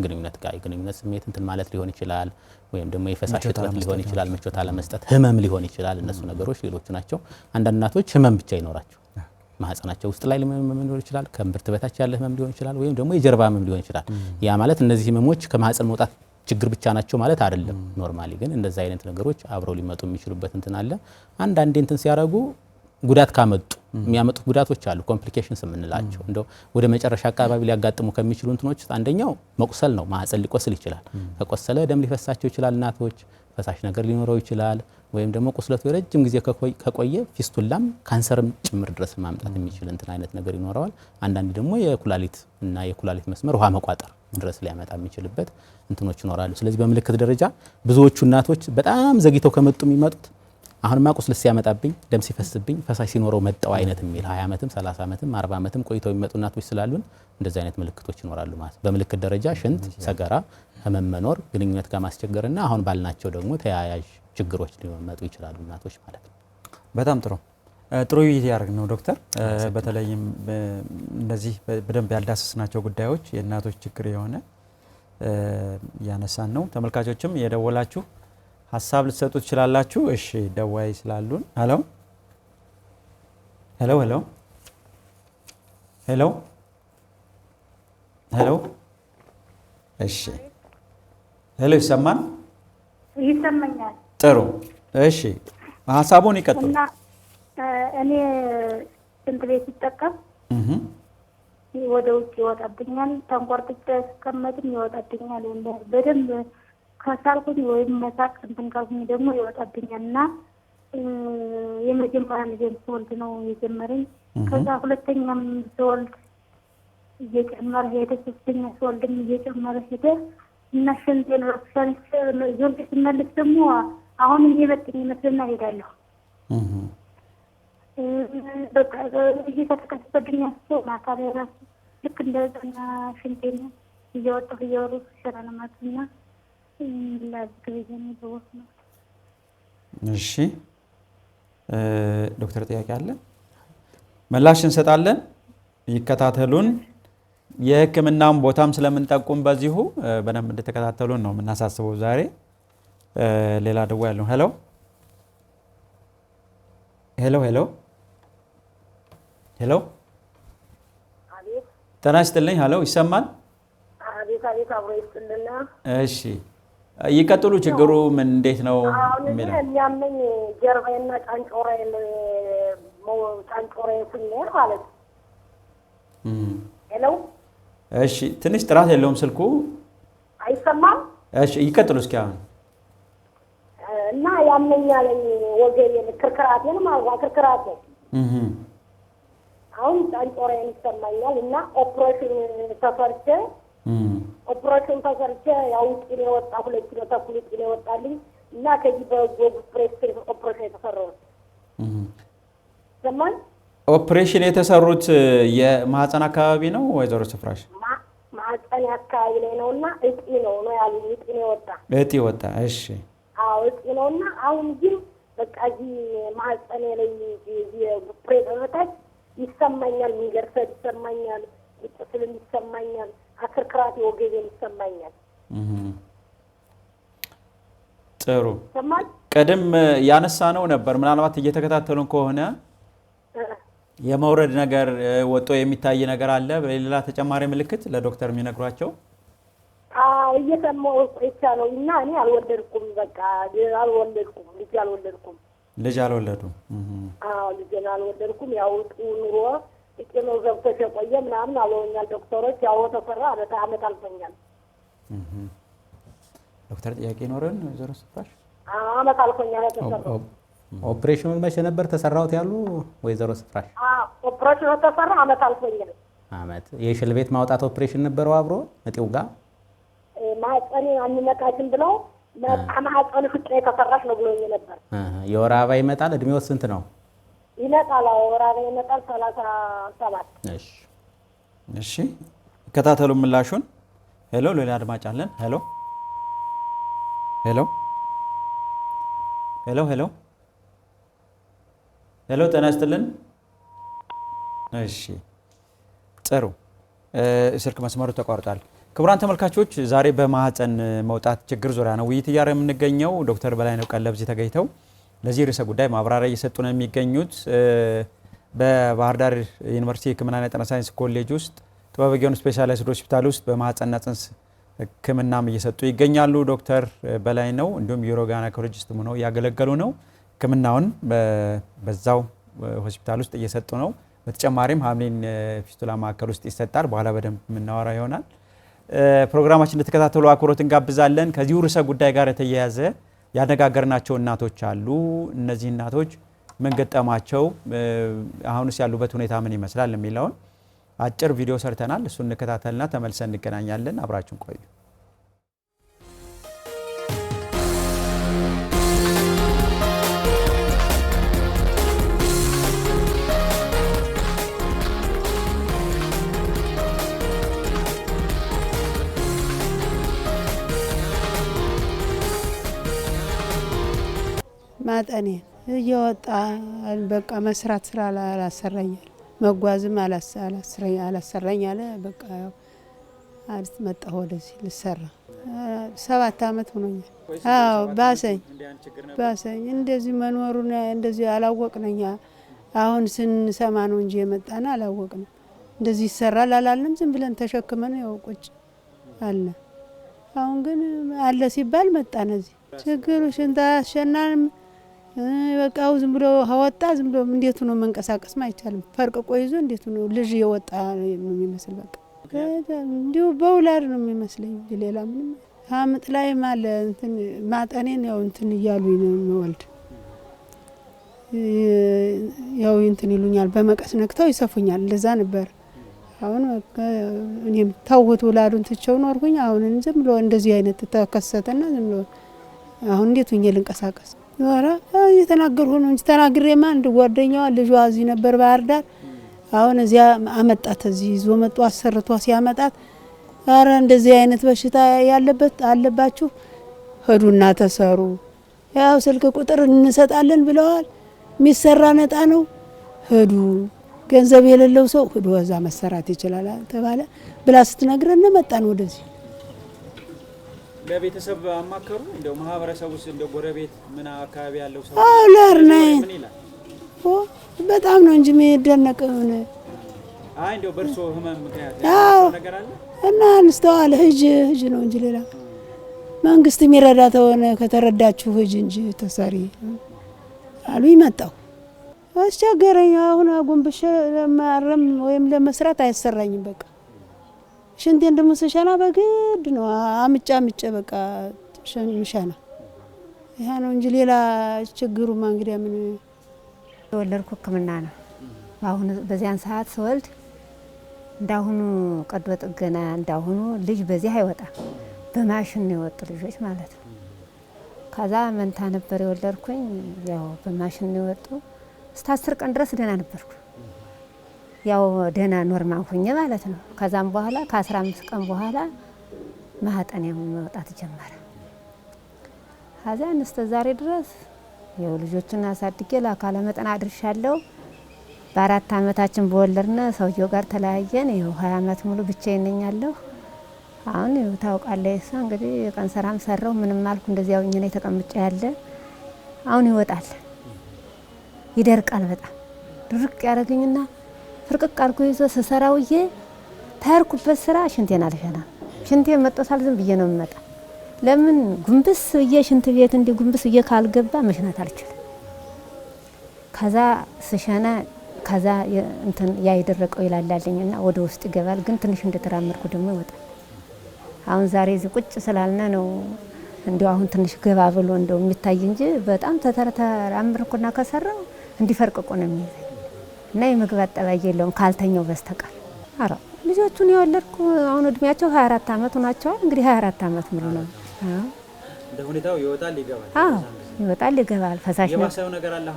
ግንኙነት ጋር የግንኙነት ስሜት እንትን ማለት ሊሆን ይችላል ወይም ደግሞ የፈሳሽ እጥረት ሊሆን ይችላል፣ ምቾት አለመስጠት፣ ህመም ሊሆን ይችላል። እነሱ ነገሮች ሌሎቹ ናቸው። አንዳንድ እናቶች ህመም ብቻ ይኖራቸው ማህፀናቸው ውስጥ ላይ ህመም ሊሆን ይችላል፣ ከእምብርት በታች ያለ ህመም ሊሆን ይችላል፣ ወይም ደግሞ የጀርባ ህመም ሊሆን ይችላል። ያ ማለት እነዚህ ህመሞች ከማህፀን መውጣት ችግር ብቻ ናቸው ማለት አይደለም። ኖርማሊ ግን እንደዚህ አይነት ነገሮች አብረው ሊመጡ የሚችሉበት እንትን አለ። አንዳንዴ እንትን ሲያረጉ ጉዳት ካመጡ የሚያመጡት ጉዳቶች አሉ፣ ኮምፕሊኬሽንስ የምንላቸው እንደው ወደ መጨረሻ አካባቢ ሊያጋጥሙ ከሚችሉ እንትኖች አንደኛው መቁሰል ነው። ማህፀን ሊቆስል ይችላል። ከቆሰለ ደም ሊፈሳቸው ይችላል እናቶች፣ ፈሳሽ ነገር ሊኖረው ይችላል። ወይም ደግሞ ቁስለቱ የረጅም ጊዜ ከቆየ ፊስቱላም ካንሰርም ጭምር ድረስ ማምጣት የሚችል እንትን አይነት ነገር ይኖረዋል። አንዳንድ ደግሞ የኩላሊት እና የኩላሊት መስመር ውሃ መቋጠር ድረስ ሊያመጣ የሚችልበት እንትኖች ይኖራሉ። ስለዚህ በምልክት ደረጃ ብዙዎቹ እናቶች በጣም ዘግይተው ከመጡ የሚመጡት አሁንማ ቁስል ሲያመጣብኝ ደም ሲፈስብኝ ፈሳሽ ሲኖረው መጣው አይነት የሚል 20 ዓመትም 30 ዓመትም 40 ዓመትም ቆይተው የሚመጡ እናቶች ስላሉን እንደዚህ አይነት ምልክቶች ይኖራሉ ማለት። በምልክት ደረጃ ሽንት፣ ሰገራ፣ ህመም መኖር፣ ግንኙነት ጋር ማስቸገርና አሁን ባልናቸው ደግሞ ተያያዥ ችግሮች ሊመጡ ይችላሉ እናቶች ማለት ነው። በጣም ጥሩ ውይይት ያደርግ ነው ዶክተር። በተለይም እንደዚህ በደንብ ያልዳሰስናቸው ጉዳዮች የእናቶች ችግር የሆነ ያነሳን ነው። ተመልካቾችም የደወላችሁ ሀሳብ ልትሰጡ ትችላላችሁ። እሺ ደዋይ ስላሉን ሄሎ ሄሎ ሄሎ ሄሎ ሄሎ እሺ ሄሎ ይሰማል? ይሰማኛል። ጥሩ እሺ ሀሳቡን ይቀጥሉ። እና እኔ ሽንት ቤት ሲጠቀም ወደ ውጭ ይወጣብኛል፣ ተንቆርጥጬ ስቀመጥም ይወጣብኛል። በደንብ ከሳልኩኝ ወይም መሳቅ እንትን ካልኩኝ ደግሞ ይወጣብኛል እና የመጀመሪያ ልጄን ስወልድ ነው የጀመረኝ። ከዛ ሁለተኛም ስወልድ እየጨመረ ሄደ፣ ሶስተኛ ስወልድም እየጨመረ ሄደ እና ሽንቴን ረሳልች። ዞር ስመልስ ደግሞ አሁን እየመጣኝ ይመስልና ሄዳለሁ። በቃ እየተከሰተብኝ ሰው ማታ ላይ ራሱ ልክ እንደዛ ሽንቴን እየወጣሁ እየወረድኩ ሸራለማትና እሺ ዶክተር ጥያቄ አለ? ምላሽ እንሰጣለን። ይከታተሉን። የሕክምናም ቦታም ስለምንጠቁም በዚሁ በደንብ እንድትከታተሉን ነው የምናሳስበው ዛሬ። ሌላ ደዋ ያለው ሄሎ ሄሎ ሄሎ ሄሎ ጤና ይስጥልኝ። ሄሎ ይሰማል? እሺ ይቀጥሉ። ችግሩ ምን እንዴት ነው የሚለው? የሚያመኝ ጀርባዬና ጫንጮራዬን ስንሄድ ማለት ነው። ሄሎ እሺ ትንሽ ጥራት የለውም ስልኩ አይሰማም። እሺ ይቀጥሉ እስኪ አሁን። እና ያመኛል ወገቤን ክርክራቴን ማለት ነው። ክርክራቴን አሁን ጫንጮራዬን ይሰማኛል እና ኦፕሬሽን ተሰርቼ ያው ጤና ወጣ 2 ኪሎ ተኩል ጤና ወጣልኝ እና ከዚህ በጎግ ፕሬስ ኦፕሬሽን የተሰራው ዘማን ኦፕሬሽን የተሰሩት የማህፀን አካባቢ ነው ወይዘሮ ስፍራሽ? ማህፀን አካባቢ ላይ ነውና እጢ ነው ያሉኝ። እጢ ወጣ። እሺ አዎ እጢ ነውና አሁን ግን በቃ እዚህ ማህፀን ላይ የፕሬስ በታች ይሰማኛል፣ ሚገርሰድ ይሰማኛል፣ ቁስል ይሰማኛል፣ አክርክራት ወገቤን ይሰማኛል። ጥሩ ቀደም ያነሳ ነው ነበር። ምናልባት እየተከታተሉን ከሆነ የመውረድ ነገር ወጦ የሚታይ ነገር አለ። በሌላ ተጨማሪ ምልክት ለዶክተር የሚነግሯቸው? አዎ እየሰማሁ ቆይቻለሁ እና እኔ አልወለድኩም። በቃ አልወለድኩም፣ ልጅ አልወለዱም። አዎ ልጅ አልወለድኩም። ያው ኑሮ እጤ ነው ገብተሽ የቆየ ምናምን አለውኛል ዶክተሮች። ያው ተፈራ አመት አልፎኛል። ዶክተር ጥያቄ ኖረን ወይዘሮ ስፍራሽ? አመት አልፎኛል ተሰራው። ኦፕሬሽኑ መቼ ነበር ተሰራውት ያሉ ወይዘሮ ስፍራሽ? ኦፕሬሽኑ ተሰራ አመት አልፎኛል። አመት የሽል ቤት ማውጣት ኦፕሬሽን ነበረው አብሮ እጤው ጋር ማህፀኔ አንነካሽም ብለው ማህፀን ፍጭ የተሰራሽ ነው ብሎኝ ነበር። የወር አበባ ይመጣል። እድሜው ስንት ነው? ይመጣል። የወር አበባ ይመጣል 37። እሺ ይከታተሉ ምላሹን። ሄሎ ሌላ አድማጭ አለን። ሄሎ ሄሎ ሄሎ ሄሎ ሄሎ ጤና ይስጥልን። እሺ ጥሩ ስልክ መስመሩ ተቋርጧል። ክቡራን ተመልካቾች ዛሬ በማህፀን መውጣት ችግር ዙሪያ ነው ውይይት እያደረግን የምንገኘው። ዶክተር በላይነህ ቀለብዚህ ተገኝተው ለዚህ ርዕሰ ጉዳይ ማብራሪያ እየሰጡ ነው የሚገኙት። በባህር ዳር ዩኒቨርሲቲ ሕክምናና የጤና ሳይንስ ኮሌጅ ውስጥ ጥበበ ግዮን ስፔሻላይዝድ ሆስፒታል ውስጥ በማህፀንና ጽንስ ሕክምናም እየሰጡ ይገኛሉ። ዶክተር በላይነህ እንዲሁም ዩሮጋይኖኮሎጂስት ሆነው ያገለገሉ ነው። ሕክምናውን በዛው ሆስፒታል ውስጥ እየሰጡ ነው። በተጨማሪም ሀምሊን ፊስቱላ ማዕከል ውስጥ ይሰጣል። በኋላ በደንብ የምናወራ ይሆናል። ፕሮግራማችን እንድትከታተሉ አክብሮት እንጋብዛለን። ከዚሁ ርዕሰ ጉዳይ ጋር የተያያዘ ያነጋገርናቸው እናቶች አሉ። እነዚህ እናቶች ምን ገጠማቸው፣ አሁንስ ያሉበት ሁኔታ ምን ይመስላል የሚለውን አጭር ቪዲዮ ሰርተናል። እሱን እንከታተልና ተመልሰን እንገናኛለን። አብራችሁን ቆዩ። ማጠኔ እየወጣ በቃ መስራት ስራ አላሰራኛል፣ መጓዝም አላሰራኝ አለ። በቃ አዲስ መጣሁ ወደዚህ ልሰራ 7 አመት ሆኖኛል። አዎ ባሰኝ እንደዚህ መኖሩን እንደዚህ አላወቅነኛ። አሁን ስንሰማ ነው እንጂ የመጣና አላወቅንም። እንደዚህ ይሰራል አላልንም። ዝም ብለን ተሸክመን ያው ቁጭ አለ። አሁን ግን አለ ሲባል መጣን። እዚህ ችግሩ ሽንታ አሸናንም በቃው ዝም ብሎ ሀወጣ ዝም ብሎ እንዴት ነው መንቀሳቀስ አይቻልም። ፈርቅቆ ይዞ እንዴት ነው ልጅ የወጣ ነው የሚመስል። በቃ እንዲሁ በውላድ ነው የሚመስለኝ። ሌላ ምንም ሀምጥ ላይ ማለ እንትን ማጠኔን ያው እንትን እያሉኝ ነው የሚወልድ ያው እንትን ይሉኛል። በመቀስ ነክተው ይሰፉኛል። እንደዛ ነበር። አሁን እኔም ታውት ውላዱን ትቸው ኖርኩኝ። አሁን ዝም ብሎ እንደዚህ አይነት ተከሰተና ዝም ብሎ አሁን እንዴት ሆኜ ልንቀሳቀስ ወራ እየተናገርኩ ነው እንጂ ተናግሬማ አንድ ጓደኛዋ ልጇ እዚህ ነበር ባህር ዳር። አሁን እዚያ አመጣት፣ እዚህ ይዞ መጥቶ አሰርቷ ሲያመጣት አረ እንደዚህ አይነት በሽታ ያለበት አለባችሁ ሄዱና ተሰሩ፣ ያው ስልክ ቁጥር እንሰጣለን ብለዋል፣ የሚሰራ ነጣ ነው፣ ሄዱ፣ ገንዘብ የሌለው ሰው ሄዶ እዛ መሰራት ይችላል ተባለ ብላ ስትነግረን መጣን ወደዚህ። ለቤተሰብ አማከሩ እንደው ማህበረሰብ ውስጥ እንደው ጎረቤት ምን አካባቢ ያለው ሰው አለርና በጣም ነው እንጂ የሚደነቅ ሆነ። አይ እንደው በርሶ ህመም ምክንያት ነገር አለ እና አንስተዋል። ህጅ ነው እንጂ ሌላ መንግስት የሚረዳ ተሆነ ከተረዳችሁ ህጅ እንጂ ተሰሪ አሉ። ይመጣው አስቸገረኝ። አሁን አጎንብሼ ለማረም ወይም ለመስራት አይሰራኝም። በቃ ሽንቴ እንደምሰሻና በግድ ነው አምጫ በቃ ምሻና ይሄ ነው እንጂ ሌላ ችግሩማ እንግዲህ ምን የወለድኩ ሕክምና ነው። አሁን በዚያን ሰዓት ስወልድ እንዳሁኑ ቀዶ ጥገና እንዳሁኑ ልጅ በዚህ አይወጣም። በማሽን ነው የወጡ ልጆች ማለት ነው። ከዛ መንታ ነበር የወለድኩኝ። ያው በማሽን ነው የወጡ። እስከ 10 ቀን ድረስ ደህና ነበርኩ። ያው ደህና ኖርማል ሆኜ ማለት ነው። ከዛም በኋላ ከ15 ቀን በኋላ ማህፀኔ መውጣት ጀመረ። ከዛ እስከ ዛሬ ድረስ ያው ልጆችን አሳድጌ ለአካለ መጠን አድርሻለሁ። በ4 አመታችን በወለድነ ሰውየው ጋር ተለያየን። ይኸው 20 አመት ሙሉ ብቻዬን ነኝ ያለሁ። አሁን ይኸው ታውቃለህ እሷ እንግዲህ የቀን ስራም ሰራው ምንም አልኩ እንደዚያው እኛ ላይ ተቀምጬ ያለ አሁን ይወጣል፣ ይደርቃል። በጣም ድርቅ ያደርገኝና ፍርቅቅ አድርጎ ይዞ ስሰራውዬ ታርኩበት ስራ ሽንቴን አልሸና ሽንቴን መጥቶሳል። ዝም ብዬ ነው የምመጣ። ለምን ጉንብስ ብዬ ሽንት ቤት እንዲ ጉንብስ ብዬ ካልገባ መሽናት አልችልም። ከዛ ስሸና ከዛ እንትን ያይደረቀው ይላላልኝና ወደ ውስጥ ይገባል። ግን ትንሽ እንደተራመድኩ ደግሞ ይወጣል። አሁን ዛሬ እዚህ ቁጭ ስላልነ ነው እንዲው አሁን ትንሽ ገባ ብሎ እንደው የሚታይ እንጂ በጣም ተተራመድኩና ከሰራው እንዲፈርቅቁ ነው የሚይዘኝ እና የመግባት ጠባይ የለውም ካልተኛው በስተቀር። አረ ልጆቹን የወለድኩ አሁን እድሜያቸው 24 አመት ሆናቸዋል። እንግዲህ 24 አመት ሙሉ ነው። እንደ ሁኔታው ይወጣል ይገባል። ይወጣል ይገባል። ፈሳሽ ነው። የባሰው ነገር አለ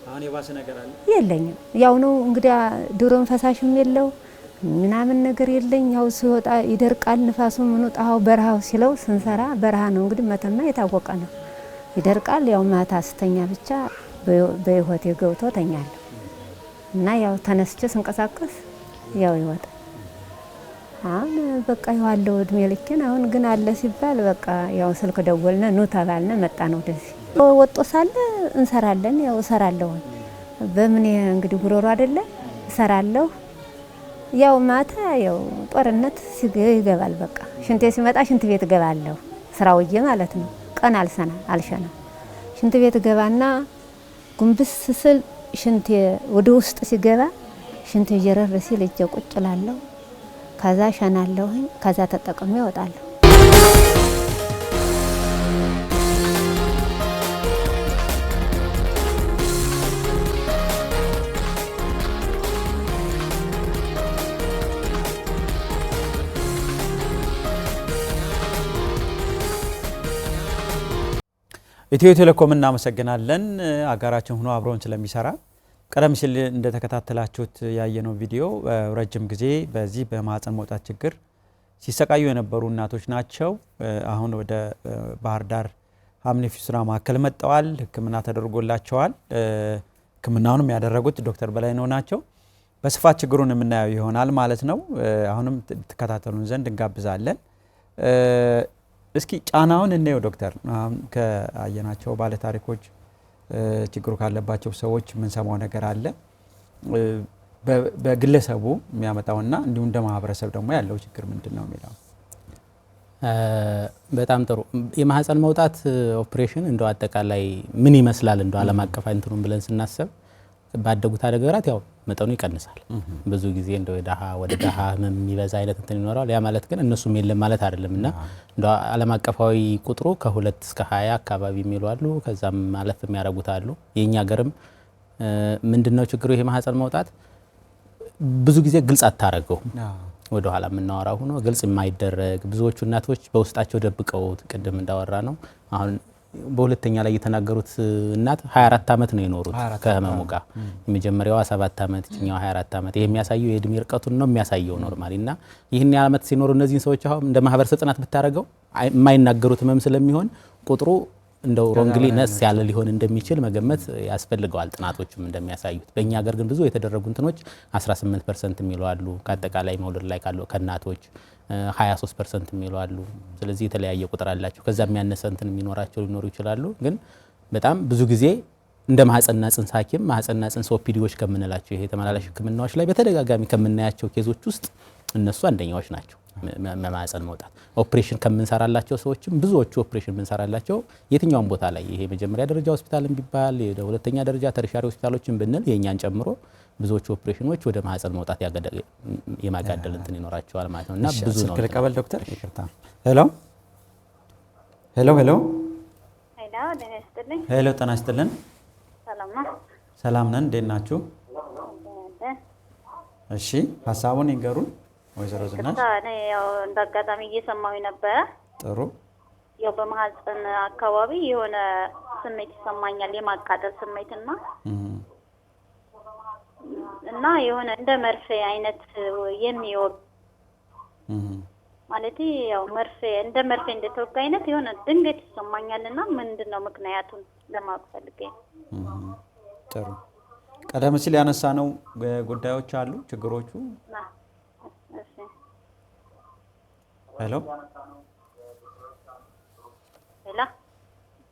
አሁን የባሰ ነገር አለ? የለኝም። ያው ነው እንግዲህ ድሮም ፈሳሽም የለው ምናምን ነገር የለኝ። ያው ሲወጣ ይደርቃል። ንፋሱ ምኑ ጣው በረሃው ሲለው ስንሰራ በረሃ ነው እንግዲህ መተማ የታወቀ ነው። ይደርቃል። ያው ማታ ስተኛ ብቻ በህይወቴ ገብቶ ተኛለሁ እና ያው ተነስቼ ስንቀሳቀስ ያው ይወጣል። አሁን በቃ ያለው እድሜ ልኬን አሁን ግን አለ ሲባል በቃ ያው ስልክ ደወልነ ኑ ተባልነ መጣን ወደዚህ። ወጦ ሳለ እንሰራለን። ያው እሰራለሁ በምን እንግዲህ ጉሮሮ አይደለ እሰራለሁ። ያው ማታ ያው ጦርነት ይገባል። በቃ ሽንቴ ሲመጣ ሽንት ቤት ገባለሁ። ስራውዬ ማለት ነው። ቀን አልሸና ሽንት ቤት ገባና ጉንብስ ስል ሽንቴ ወደ ውስጥ ሲገባ ሽንት ይጀረር ሲል እጄ ቁጭ እላለሁ። ከዛ ሸናለሁ። ከዛ ተጠቅሜ እወጣለሁ። ኢትዮ ቴሌኮም እናመሰግናለን። አጋራችን ሆኖ አብሮን ስለሚሰራ ቀደም ሲል እንደተከታተላችሁት ያየነው ቪዲዮ ረጅም ጊዜ በዚህ በማህፀን መውጣት ችግር ሲሰቃዩ የነበሩ እናቶች ናቸው። አሁን ወደ ባህር ዳር ሀምኒ ፊሱራ ማዕከል መጥተዋል። ሕክምና ተደርጎላቸዋል። ሕክምናውንም ያደረጉት ዶክተር በላይነህ ናቸው። በስፋት ችግሩን የምናየው ይሆናል ማለት ነው። አሁንም ተከታተሉን ዘንድ እንጋብዛለን። እስኪ ጫናውን እንየው ዶክተር። ከአየናቸው ባለ ታሪኮች ችግሩ ካለባቸው ሰዎች የምንሰማው ነገር አለ። በግለሰቡ የሚያመጣውና እንዲሁም እንደ ማህበረሰብ ደግሞ ያለው ችግር ምንድነው የሚለው። በጣም ጥሩ። የማህፀን መውጣት ኦፕሬሽን እንደው አጠቃላይ ምን ይመስላል እንደው ዓለም አቀፍ እንትኑን ብለን ስናስብ ባደጉት ሀገራት ያው መጠኑ ይቀንሳል። ብዙ ጊዜ እንደው ወደ ደሃ የሚበዛ አይነት እንትን ይኖራል። ያ ማለት ግን እነሱም የለም ማለት አይደለምና እንደው ዓለም አቀፋዊ ቁጥሩ ከ2 እስከ 20 አካባቢ የሚሉ አሉ። ከዛም ማለፍ የሚያደርጉት አሉ። የኛ ሀገርም ምንድነው ችግሩ? ይሄ ማህፀን መውጣት ብዙ ጊዜ ግልጽ አታረገው። ወደ ኋላ የምናወራው ሆኖ ግልጽ የማይደረግ ብዙዎቹ እናቶች በውስጣቸው ደብቀው ቅድም እንዳወራ ነው። አሁን በሁለተኛ ላይ የተናገሩት እናት 24 አመት ነው የኖሩት ከህመሙ ጋር። የመጀመሪያዋ 7 አመት፣ እኛው 24 አመት። ይሄ የሚያሳየው የእድሜ ርቀቱን ነው የሚያሳየው ኖርማሊና ይህን አመት ሲኖሩ እነዚህን ሰዎች አሁን እንደ ማህበረሰብ ጥናት ብታረገው የማይናገሩት ህመም ስለሚሆን ቁጥሩ እንደው ሮንግሊ ነስ ያለ ሊሆን እንደሚችል መገመት ያስፈልገዋል። ጥናቶችም እንደሚያሳዩት በእኛ ሀገር ግን ብዙ የተደረጉ እንትኖች 18% የሚሉ አሉ። ከአጠቃላይ መውለድ ላይ ካለው ከእናቶች 23% የሚሉ አሉ። ስለዚህ የተለያየ ቁጥር አላቸው። ከዛ የሚያነሰ እንትን የሚኖራቸው ሊኖሩ ይችላሉ። ግን በጣም ብዙ ጊዜ እንደ ማህፀንና ጽንስ ሐኪም ማህፀንና ጽንስ ኦፒዲዎች ከምንላቸው ይሄ ተመላላሽ ህክምናዎች ላይ በተደጋጋሚ ከምናያቸው ኬዞች ውስጥ እነሱ አንደኛዎች ናቸው። ማህፀን መውጣት ኦፕሬሽን ከምንሰራላቸው ሰዎችም ብዙዎቹ ኦፕሬሽን ብንሰራላቸው የትኛውም ቦታ ላይ ይሄ መጀመሪያ ደረጃ ሆስፒታልን ቢባል የሁለተኛ ደረጃ ተርሻሪ ሆስፒታሎችን ብንል የኛን ጨምሮ ብዙዎቹ ኦፕሬሽኖች ወደ ማህፀን መውጣት የማጋደል እንትን ይኖራቸዋል ማለት ነውና ብዙ ነው። ስለቀበል ዶክተር ይቅርታ። ሄሎ ሄሎ ሄሎ ሄሎ ጤና ይስጥልን። ሰላም ነው? ሰላም ነን። እንዴት ናችሁ? እሺ ሀሳቡን ይንገሩን ወይዘሮ ዝናሽ። እኔ ያው እንዳጋጣሚ እየሰማሁኝ ነበረ። ጥሩ። ያው በማህፀን አካባቢ የሆነ ስሜት ይሰማኛል፣ የማቃጠል ስሜትና እና የሆነ እንደ መርፌ አይነት የሚወግ ማለት ያው መርፌ እንደ መርፌ እንደተወጋ አይነት የሆነ ድንገት ይሰማኛልና ምንድነው ምክንያቱን ለማወቅ ፈልጌ። ጥሩ። ቀደም ሲል ያነሳ ነው ጉዳዮች አሉ ችግሮቹ። ሄሎ ሄሎ።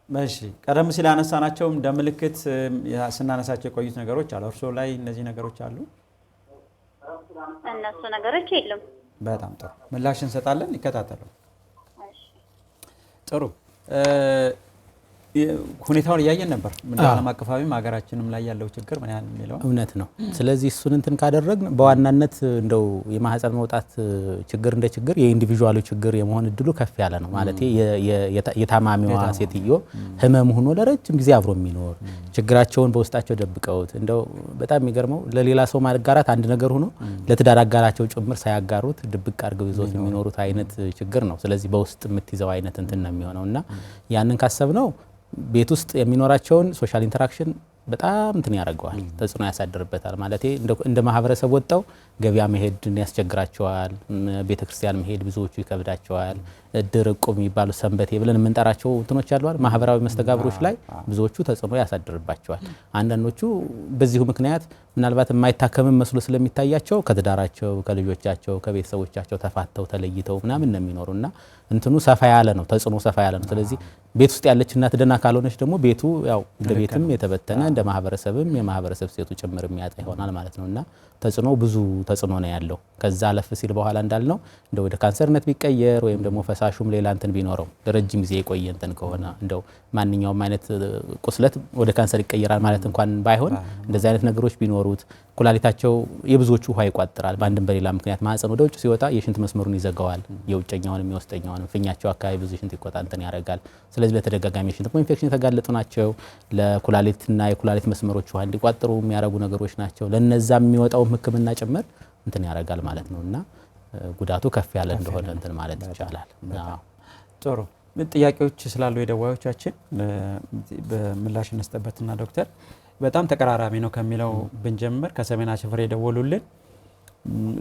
እሺ ቀደም ሲል ያነሳናቸው እንደ ምልክት ስናነሳቸው የቆዩት ነገሮች አሉ። እርሶ ላይ እነዚህ ነገሮች አሉ? እነሱ ነገሮች የሉም። በጣም ጥሩ። ምላሽ እንሰጣለን። ይከታተሉ። እሺ ጥሩ። ሁኔታውን ያያየን ነበር ምን ዓለም አቀፋዊም ሀገራችንም ላይ ያለው ችግር ምን ያህል የሚለው እውነት ነው። ስለዚህ እሱን እንትን ካደረግን በዋናነት እንደው የማህፀን መውጣት ችግር እንደ ችግር የኢንዲቪጁዋሉ ችግር የመሆን እድሉ ከፍ ያለ ነው ማለት የታማሚዋ ሴትዮ ህመም ሆኖ ለረጅም ጊዜ አብሮ የሚኖር ችግራቸውን በውስጣቸው ደብቀውት እንደው በጣም የሚገርመው ለሌላ ሰው ማጋራት አንድ ነገር ሆኖ ለትዳር አጋራቸው ጭምር ሳያጋሩት ድብቅ አድርገው ይዞት የሚኖሩት አይነት ችግር ነው። ስለዚህ በውስጥ የምትይዘው አይነት እንትን ነው የሚሆነውና ያንን ካሰብነው ቤት ውስጥ የሚኖራቸውን ሶሻል ኢንተራክሽን በጣም እንትን ያደርገዋል፣ ተጽዕኖ ያሳድርበታል ማለት እንደ ማህበረሰብ ወጣው ገበያ መሄድ ያስቸግራቸዋል፣ ቤተክርስቲያን መሄድ ብዙዎቹ ይከብዳቸዋል፣ እድር እቁብ የሚባሉ ሰንበቴ ብለን የምንጠራቸው እንትኖች አሉዋል ማህበራዊ መስተጋብሮች ላይ ብዙዎቹ ተጽዕኖ ያሳድርባቸዋል። አንዳንዶቹ በዚሁ ምክንያት ምናልባት የማይታከምም መስሎ ስለሚታያቸው ከትዳራቸው ከልጆቻቸው ከቤተሰቦቻቸው ተፋተው ተለይተው ምናምን ነው የሚኖሩና እንትኑ ሰፋ ያለ ነው፣ ተጽዕኖ ሰፋ ያለ ነው። ስለዚህ ቤት ውስጥ ያለች እናት ደና ካልሆነች ደግሞ ቤቱ ያው እንደ ቤትም የተበተነ እንደ ማህበረሰብም የማህበረሰብ ሴቱ ጭምር የሚያጣ ይሆናል ማለት ነውና ተጽዕኖ ብዙ ተጽዕኖ ነው ያለው። ከዛ አለፍ ሲል በኋላ እንዳልነው እንደው ወደ ካንሰርነት ቢቀየር ወይም ደግሞ ፈሳሹም ሌላ እንትን ቢኖረው ለረጅም ጊዜ የቆየ እንትን ከሆነ እንደው ማንኛውም አይነት ቁስለት ወደ ካንሰር ይቀየራል ማለት እንኳን ባይሆን እንደዚህ አይነት ነገሮች ቢኖሩት ኩላሊታቸው የብዙዎቹ ውሃ ይቋጥራል በአንድም በሌላ ምክንያት ማህፀን ወደ ውጭ ሲወጣ የሽንት መስመሩን ይዘጋዋል። የውጨኛውንም የውስጠኛውንም ፊኛቸው አካባቢ ብዙ ሽንት ይቆጣንተን ያደርጋል። ስለዚህ ለተደጋጋሚ ሽንት ኢንፌክሽን የተጋለጡ ናቸው። ለኩላሊትና የኩላሊት መስመሮች ውሃ እንዲቋጥሩ የሚያደርጉ ነገሮች ናቸው። ለነዛ የሚወጣው ህክምና ጭምር እንትን ያደርጋል ማለት ነውና ጉዳቱ ከፍ ያለ እንደሆነ እንትን ማለት ይቻላል። ጥሩ ጥያቄዎች ስላሉ የደዋዮቻችን በምላሽ እንስጠበትና ዶክተር በጣም ተቀራራቢ ነው ከሚለው ብንጀምር ከሰሜን አሽፈር የደወሉልን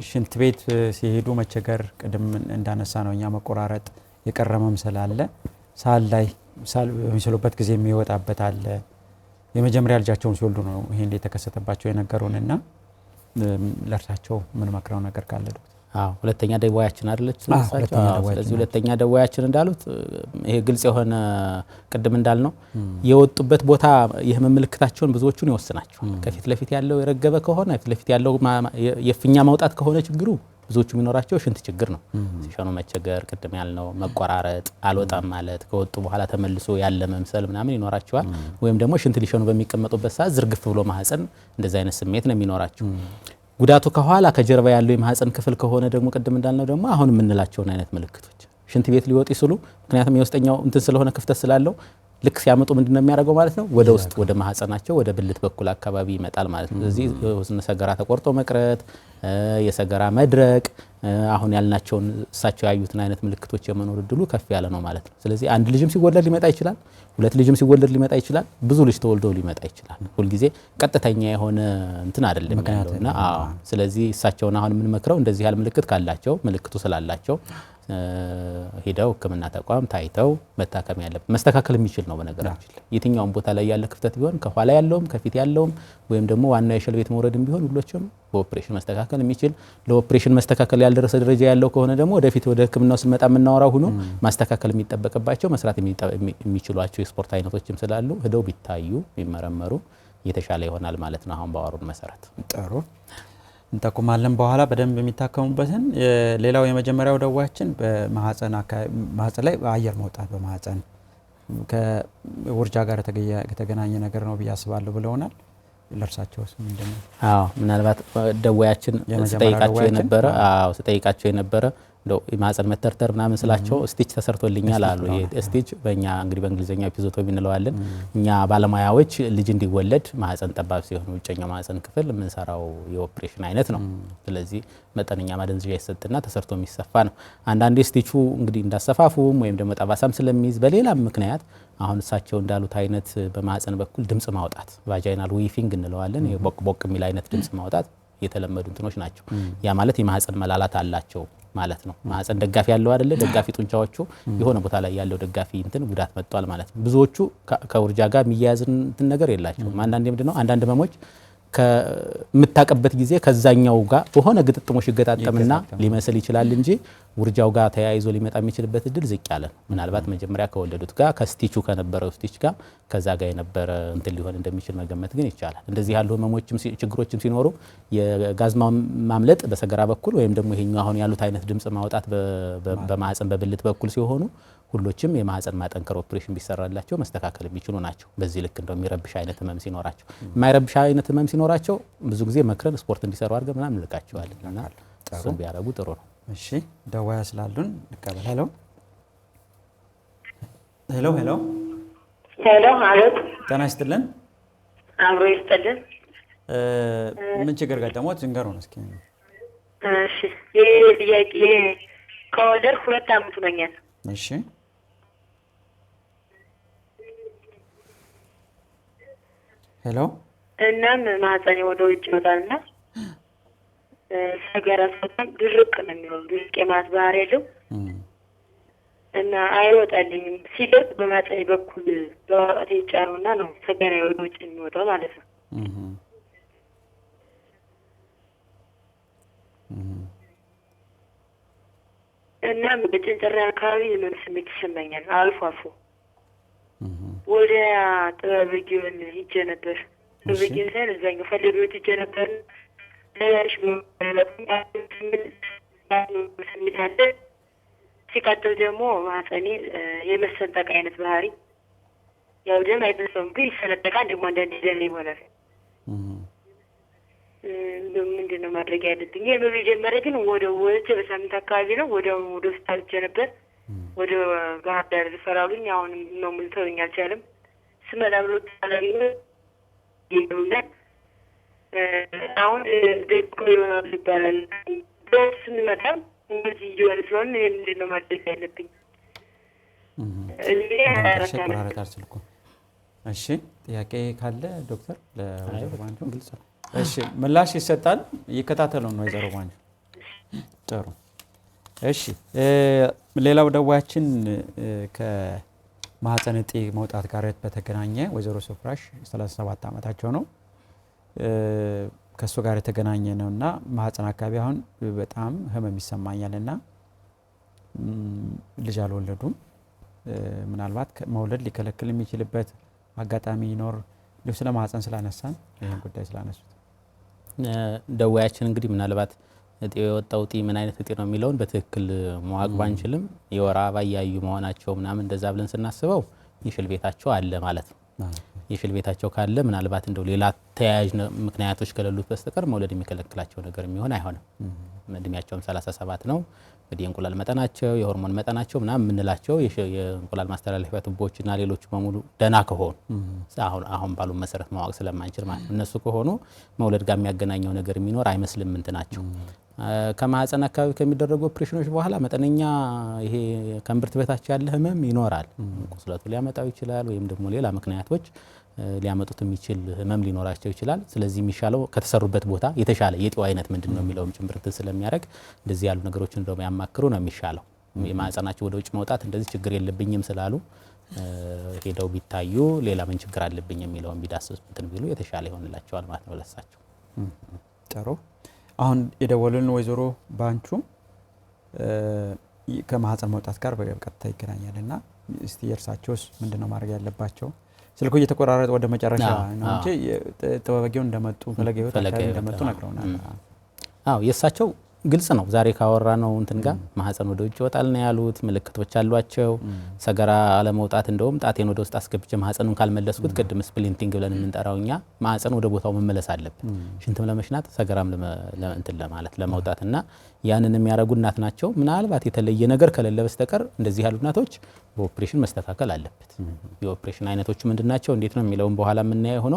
ሽንት ቤት ሲሄዱ መቸገር ቅድም እንዳነሳ ነው እኛ መቆራረጥ የቀረመም ስላለ ሳል ላይ ሳል በሚሰሉበት ጊዜ የሚወጣበት አለ። የመጀመሪያ ልጃቸውን ሲወልዱ ነው ይሄ እንደ ተከሰተባቸው የነገሩንና ለርሳቸው ምን መክረው ነገር ካለ ዶክተር? ሁለተኛ ደዋያችን አይደለች ስለዚህ ሁለተኛ ደዋያችን እንዳሉት ይሄ ግልጽ የሆነ ቅድም እንዳልነው የወጡበት ቦታ የህመም ምልክታቸውን ብዙዎቹን ይወስናቸዋል። ከፊት ለፊት ያለው የረገበ ከሆነ ፊት ለፊት ያለው የፍኛ ማውጣት ከሆነ ችግሩ ብዙዎቹ የሚኖራቸው ሽንት ችግር ነው። ሲሸኑ መቸገር ቅድም ያልነው መቆራረጥ አልወጣም ማለት ከወጡ በኋላ ተመልሶ ያለ መምሰል ምናምን ይኖራቸዋል። ወይም ደግሞ ሽንት ሊሸኑ በሚቀመጡበት ሰዓት ዝርግፍ ብሎ ማህፀን እንደዛ አይነት ስሜት ነው የሚኖራቸው። ጉዳቱ ከኋላ ከጀርባ ያለው የማህፀን ክፍል ከሆነ ደግሞ ቅድም እንዳልነው ደግሞ አሁን የምንላቸውን አይነት ምልክቶች ሽንት ቤት ሊወጡ ይስሉ ምክንያቱም የውስጠኛው እንትን ስለሆነ ክፍተት ስላለው ልክ ሲያመጡ ምንድነው የሚያደርገው ማለት ነው ወደ ውስጥ ወደ ማህፀናቸው ወደ ብልት በኩል አካባቢ ይመጣል ማለት ነው። ስለዚህ ሰገራ ተቆርጦ መቅረት የሰገራ መድረቅ አሁን ያልናቸውን እሳቸው ያዩትን አይነት ምልክቶች የመኖር እድሉ ከፍ ያለ ነው ማለት ነው። ስለዚህ አንድ ልጅም ሲወለድ ሊመጣ ይችላል፣ ሁለት ልጅም ሲወለድ ሊመጣ ይችላል፣ ብዙ ልጅ ተወልዶ ሊመጣ ይችላል። ሁሉ ጊዜ ቀጥተኛ የሆነ እንትን አይደለም ያለውና ስለዚህ እሳቸውን አሁን ምን መክረው እንደዚህ ያለ ምልክት ካላቸው ምልክቱ ስላላቸው ሄደው ህክምና ተቋም ታይተው መታከም ያለበት መስተካከል የሚችል ነው። በነገራችን ላይ የትኛውም ቦታ ላይ ያለ ክፍተት ቢሆን ከኋላ ያለውም ከፊት ያለውም ወይም ደግሞ ዋና የሸል ቤት መውረድም ቢሆን ሁሎችም በኦፕሬሽን መስተካከል የሚችል ለኦፕሬሽን መስተካከል ያልደረሰ ደረጃ ያለው ከሆነ ደግሞ ወደፊት ወደ ህክምናው ስንመጣ የምናወራው ሆኖ ማስተካከል የሚጠበቅባቸው መስራት የሚችሏቸው የስፖርት አይነቶችም ስላሉ ሄደው ቢታዩ ቢመረመሩ የተሻለ ይሆናል ማለት ነው። አሁን ባወሩን መሰረት ጥሩ እንተቁማለን በኋላ በደንብ የሚታከሙበትን። ሌላው የመጀመሪያው ደዋያችን በማህፀን ላይ አየር መውጣት በማህፀን ከውርጃ ጋር የተገናኘ ነገር ነው ብዬ አስባለሁ ብለውናል። ለርሳቸውስ ምንድነው? ምናልባት ደዋያችን ስጠይቃቸው የነበረ እንደው የማህፀን መተርተር ምናምን ስላቸው ስቲች ተሰርቶልኛል አሉ። ይሄ ስቲች በእኛ እንግዲህ በእንግሊዝኛ ኤፒዞቶሚ እንለዋለን። እኛ ባለሙያዎች ልጅ እንዲወለድ ማህፀን ጠባብ ሲሆን ውጨኛው ማህፀን ክፍል የምንሰራው የኦፕሬሽን አይነት ነው። ስለዚህ መጠነኛ ማደንዘዣ ይሰጥና ተሰርቶ የሚሰፋ ነው። አንዳንዴ ስቲቹ እንግዲህ እንዳሰፋፉም ወይም ደግሞ ጠባሳም ስለሚይዝ በሌላም ምክንያት አሁን እሳቸው እንዳሉት አይነት በማህፀን በኩል ድምጽ ማውጣት ቫጃይናል ዊፊንግ እንለዋለን። ይሄ ቦቅ ቦቅ የሚል አይነት ድምጽ ማውጣት የተለመዱ እንትኖች ናቸው። ያ ማለት የማህፀን መላላት አላቸው ማለት ነው። ማህፀን ደጋፊ ያለው አይደለ? ደጋፊ ጡንቻዎቹ የሆነ ቦታ ላይ ያለው ደጋፊ እንትን ጉዳት መጥቷል ማለት ነው። ብዙዎቹ ከውርጃ ጋር የሚያያዝ እንትን ነገር የላቸውም። አንዳንዴ ምንድነው አንዳንድ ህመሞች ከምታቀበት ጊዜ ከዛኛው ጋር በሆነ ግጥጥሞሽ ይገጣጠምና ሊመስል ይችላል እንጂ ውርጃው ጋር ተያይዞ ሊመጣ የሚችልበት እድል ዝቅ ያለ ነው። ምናልባት መጀመሪያ ከወለዱት ጋር ከስቲቹ ከነበረው ስቲች ጋር ከዛ ጋር የነበረ እንትን ሊሆን እንደሚችል መገመት ግን ይቻላል። እንደዚህ ያሉ ህመሞችም ችግሮችም ሲኖሩ የጋዝ ማምለጥ በሰገራ በኩል ወይም ደግሞ ይሄኛው አሁን ያሉት አይነት ድምጽ ማውጣት በማህፀን በብልት በኩል ሲሆኑ ሁሎችም የማህፀን ማጠንከር ኦፕሬሽን ቢሰራላቸው መስተካከል የሚችሉ ናቸው። በዚህ ልክ እንደው የሚረብሽ አይነት ህመም ሲኖራቸው የማይረብሽ አይነት ህመም ሲኖራቸው ብዙ ጊዜ መክረን ስፖርት እንዲሰሩ አድርገን ምናምን እንልካቸዋለን እና እሱን ቢያደርጉ ጥሩ ነው። እሺ ደዋያ ስላሉን ልቀበል። ሄሎ ሄሎ ሄሎ ሄሎ አቤት። ጤና ይስጥልን። አብሮ ይስጥልን። ምን ችግር ገጠሞት ዝንገሩን እስኪ። እሺ ይሄ ጥያቄ ከወለድኩ 2 ዓመት ሆኖኛል። እሺ ሄሎ እናም ማህፀኔ ወደ ውጭ ይወጣልና ሰገራ ሰጣም ድርቅ ነው የሚለው። ድርቅ የማለት ባህሪ ያለው እና አይወጣልኝም። ሲደርቅ በማህፀኔ በኩል በወጣት ይጫኑና ነው ሰገራ ወደ ውጭ የሚወጣው ማለት ነው። እና በጭንጭራ አካባቢ የምን ስሜት ይሰማኛል አልፎ አልፎ። ወደ ጥበብ ጊዮን ሂጄ ነበር። ጥበብ ጊዮን ሳይሆን እዛኛው ፈለዶት ሂጄ ነበር። ለሽ ስሜት አለ። ሲቀጥል ደግሞ ማህፀኔ የመሰንጠቅ አይነት ባህሪ፣ ያው ደም አይፈሰውም ግን ይሰነጠቃል። ደግሞ አንዳንዴ ደም ይሆናል። ምንድን ነው ማድረግ ያለብኝ? ይህ በመጀመሪያ ግን ወደ በሳምንት አካባቢ ነው ወደ ሆስፒታል ሂጄ ነበር። ወደ ባህር ዳር ሪፈራሉኝ። አሁንም ነው ምልተውኝ አልቻለም። ስመጣ ብሎ ታላሪ ይሉኛል። አሁን ደቆ ይሆናል ይባላል። ስንመጣ እንደዚህ እየሆነ ስለሆነ ምንድን ነው ማድረግ ያለብኝ? እሺ ጥያቄ ካለ ዶክተር ለወይዘሮ ባንቹ ግልጽ ነው። እሺ ምላሽ ይሰጣል። ይከታተሉ ነው ወይዘሮ ባንቹ። ጥሩ እሺ። ሌላው ደዋያችን ከማህፀን እጢ መውጣት ጋር በተገናኘ ወይዘሮ ሶፍራሽ 37 ዓመታቸው ነው። ከሱ ጋር የተገናኘ ነውና ማህፀን አካባቢ አሁን በጣም ህመም ይሰማኛልና ልጅ አልወለዱም። ምናልባት መውለድ ሊከለክል የሚችልበት አጋጣሚ ይኖር? ስለ ማህፀን ስላነሳን ይሄን ጉዳይ ስላነሱት ደዋያችን እንግዲህ ምናልባት እጢ የወጣው እጢ ምን አይነት እጢ ነው የሚለውን በትክክል ማወቅ ባንችልም የወር አበባ ያዩ መሆናቸው ምናምን እንደዛ ብለን ስናስበው የሽል ቤታቸው አለ ማለት ነው። የሽል ቤታቸው ካለ ምናልባት እንደው ሌላ ተያያዥ ምክንያቶች ከሌሉት በስተቀር መውለድ የሚከለክላቸው ነገር የሚሆን አይሆንም። እድሜያቸውም 37 ነው። እንግዲህ የእንቁላል መጠናቸው የሆርሞን መጠናቸው ምናምን የምንላቸው የእንቁላል ማስተላለፊያ ቱቦችና ሌሎች በሙሉ ደህና ከሆኑ አሁን ባሉ መሰረት ማወቅ ስለማንችል ማለት ነው። እነሱ ከሆኑ መውለድ ጋር የሚያገናኘው ነገር የሚኖር አይመስልም እንትናቸው። ከማህፀን አካባቢ ከሚደረጉ ኦፕሬሽኖች በኋላ መጠነኛ ይሄ ከእምብርት በታች ያለ ህመም ይኖራል። ቁስለቱ ሊያመጣው ይችላል ወይም ደግሞ ሌላ ምክንያቶች ሊያመጡት የሚችል ህመም ሊኖራቸው ይችላል። ስለዚህ የሚሻለው ከተሰሩበት ቦታ የተሻለ የጤው አይነት ምንድነው የሚለውም ጭምርት ስለሚያደርግ እንደዚህ ያሉ ነገሮችን እንደው ያማክሩ ነው የሚሻለው። የማህፀናቸው ወደ ውጭ መውጣት እንደዚህ ችግር የለብኝም ስላሉ ሄደው ቢታዩ ሌላ ምን ችግር አለብኝ የሚለውን ቢዳስሱ እንትን ቢሉ የተሻለ ይሆንላቸዋል ማለት ነው ለሳቸው። ጥሩ። አሁን የደወሉልን ወይዘሮ ባንቹ ከማህፀን መውጣት ጋር በቀጥታ ይገናኛልና እስቲ የእርሳቸውስ ምንድነው ማድረግ ያለባቸው? ስልኩ እየተቆራረጠ ወደ መጨረሻ ነው እንጂ ጥበበጊው እንደመጡ ፈለገ ህይወት አካባቢ እንደመጡ ነግረውናል። አዎ የእሳቸው ግልጽ ነው። ዛሬ ካወራ ነው እንትን ጋር ማህፀን ወደ ውጭ ይወጣል ነው ያሉት። ምልክቶች አሏቸው። ሰገራ አለመውጣት እንደውም ጣቴን ወደ ውስጥ አስገብቼ ማህፀኑን ካልመለስኩት ቅድም ስፕሊንቲንግ ብለን የምንጠራውኛ ማህፀን ወደ ቦታው መመለስ አለበት። ሽንትም ለመሽናት ሰገራም እንትን ለማለት ለመውጣትና ያንን የሚያረጉ እናት ናቸው። ምናልባት የተለየ ነገር ከሌለ በስተቀር እንደዚህ ያሉ እናቶች በኦፕሬሽን መስተካከል አለበት። የኦፕሬሽን አይነቶቹ ምንድናቸው እንዴት ነው የሚለውን በኋላ የምናየው ሆኖ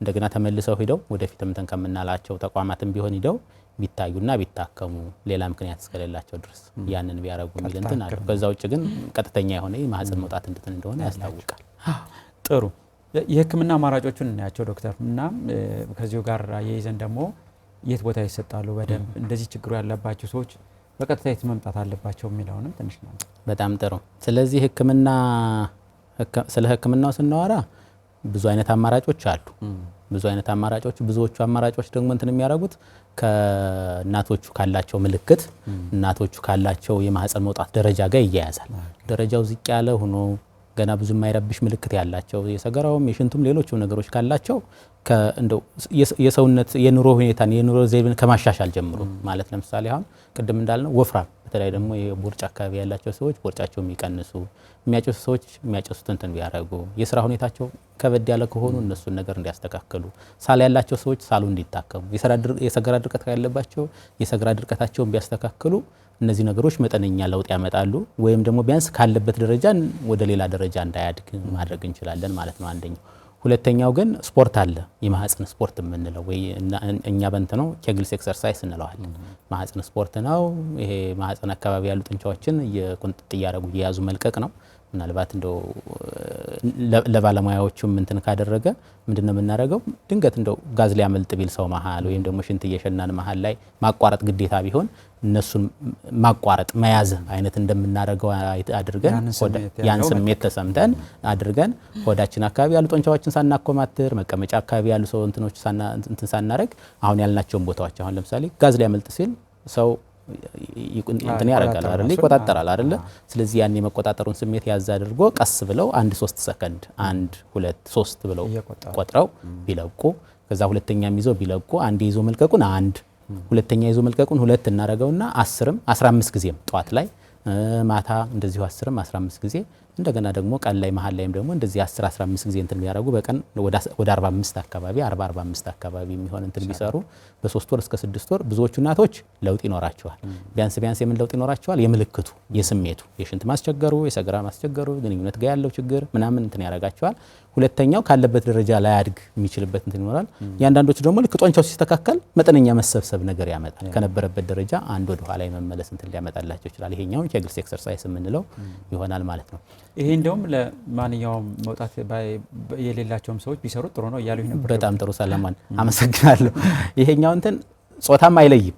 እንደገና ተመልሰው ሄደው ወደፊትም እንትን ከምናላቸው ተቋማትም ቢሆን ሄደው ቢታዩና ቢታከሙ ሌላ ምክንያት እስከሌላቸው ድረስ ያንን ቢያረጉ የሚል እንትን አለ። ከዛ ውጭ ግን ቀጥተኛ የሆነ የማህፀን መውጣት እንትን እንደሆነ ያስታውቃል። ጥሩ። የህክምና አማራጮቹን እናያቸው ዶክተር እና ከዚሁ ጋር አያይዘን ደግሞ የት ቦታ ይሰጣሉ? በደንብ እንደዚህ ችግሩ ያለባቸው ሰዎች በቀጥታ የት መምጣት አለባቸው የሚለውንም ትንሽ ነው። በጣም ጥሩ። ስለዚህ ስለ ህክምናው ስናወራ ብዙ አይነት አማራጮች አሉ። ብዙዎቹ አማራጮች ደግሞ እንትን የሚያደርጉት ከእናቶቹ ካላቸው ምልክት እናቶቹ ካላቸው የማህፀን መውጣት ደረጃ ጋር ይያያዛል። ደረጃው ዝቅ ያለ ሆኖ ገና ብዙ የማይረብሽ ምልክት ያላቸው የሰገራውም የሽንቱም ሌሎችም ነገሮች ካላቸው እንደው የሰውነት የኑሮ ሁኔታን የኑሮ ዘይቤን ከማሻሻል ጀምሮ ማለት ለምሳሌ አሁን ቅድም እንዳልነው ወፍራም በተለይ ደግሞ የቦርጭ አካባቢ ያላቸው ሰዎች ቦርጫቸው የሚቀንሱ የሚያጨሱ ሰዎች የሚያጨሱትን እንትን ቢያደርጉ የስራ ሁኔታቸው ከበድ ያለ ከሆኑ እነሱን ነገር እንዲያስተካክሉ ሳል ያላቸው ሰዎች ሳሉ እንዲታከሙ የሰገራ ድርቀት ያለባቸው የሰገራ ድርቀታቸውን ቢያስተካክሉ እነዚህ ነገሮች መጠነኛ ለውጥ ያመጣሉ ወይም ደግሞ ቢያንስ ካለበት ደረጃ ወደ ሌላ ደረጃ እንዳያድግ ማድረግ እንችላለን ማለት ነው አንደኛው ሁለተኛው ግን ስፖርት አለ የማህፀን ስፖርት የምንለው ወይ እኛ በእንት ነው ኬግልስ ኤክሰርሳይዝ እንለዋለን ማህፀን ስፖርት ነው ይሄ ማህፀን አካባቢ ያሉ ጡንቻዎችን የቁንጥጥ ያረጉ የያዙ መልቀቅ ነው ምናልባት እንደው ለባለሙያዎቹም እንትን ካደረገ ምንድነው የምናደርገው ድንገት እንደው ጋዝ ሊያመልጥ ቢል ሰው መሃል ወይም ደግሞ ሽንት እየሸናን መሃል ላይ ማቋረጥ ግዴታ ቢሆን እነሱን ማቋረጥ መያዝ አይነት እንደምናደርገው አድርገን ያን ስሜት ተሰምተን አድርገን ሆዳችን አካባቢ ያሉ ጡንቻዎችን ሳናኮማትር መቀመጫ አካባቢ ያሉ ሰው እንትኖች እንትን ሳናረግ አሁን ያልናቸውን ቦታዎች አሁን ለምሳሌ ጋዝ ሊያመልጥ ሲል ሰው እንትን ያረጋል አይደል ይቆጣጠራል አይደል ስለዚህ ያን የመቆጣጠሩን ስሜት ያዝ አድርጎ ቀስ ብለው 1-3 ሰከንድ 1-2-3 ብለው ቆጥረው ቢለቁ ከዛ ሁለተኛም ይዘው ቢለቁ አንድ ይዞ መልቀቁን አንድ ሁለተኛ ይዞ መልቀቁን ሁለት እናረጋውና 10ም 15 ጊዜም ጧት ላይ ማታ እንደዚሁ 10ም 15 ጊዜ እንደገና ደግሞ ቀን ላይ መሃል ላይም ደግሞ እንደዚህ 10-15 ጊዜ እንትን ቢያረጉ በቀን ወደ 45 አካባቢ 40-45 አካባቢ የሚሆን እንትን ቢሰሩ በ3 ወር እስከ 6 ወር ብዙዎቹ እናቶች ለውጥ ይኖራቸዋል ቢያንስ የምን ለውጥ ይኖራቸዋል የምልክቱ የስሜቱ የሽንት ማስቸገሩ የሰገራ ማስቸገሩ ግንኙነት ጋር ያለው ችግር ምናምን እንትን ያረጋቸዋል ሁለተኛው ካለበት ደረጃ ላይ አድግ የሚችልበት እንትን ይኖራል ያንዳንዶቹ ደግሞ ልክ ጧንቻው ሲስተካከል መጠነኛ መሰብሰብ ነገር ያመጣል ከነበረበት ደረጃ አንድ ወደ ኋላ መመለስ እንትን ሊያመጣላቸው ይችላል ይሄኛው ኬግልስ ኤክሰርሳይዝ የምንለው ይሆናል ማለት ነው ይሄ እንደውም ለማንኛውም መውጣት የሌላቸውም ሰዎች ቢሰሩት ጥሩ ነው እያሉ ነበር በጣም ጥሩ ሰለሞን አመሰግናለሁ ይሄኛው እንትን ጾታም አይለይም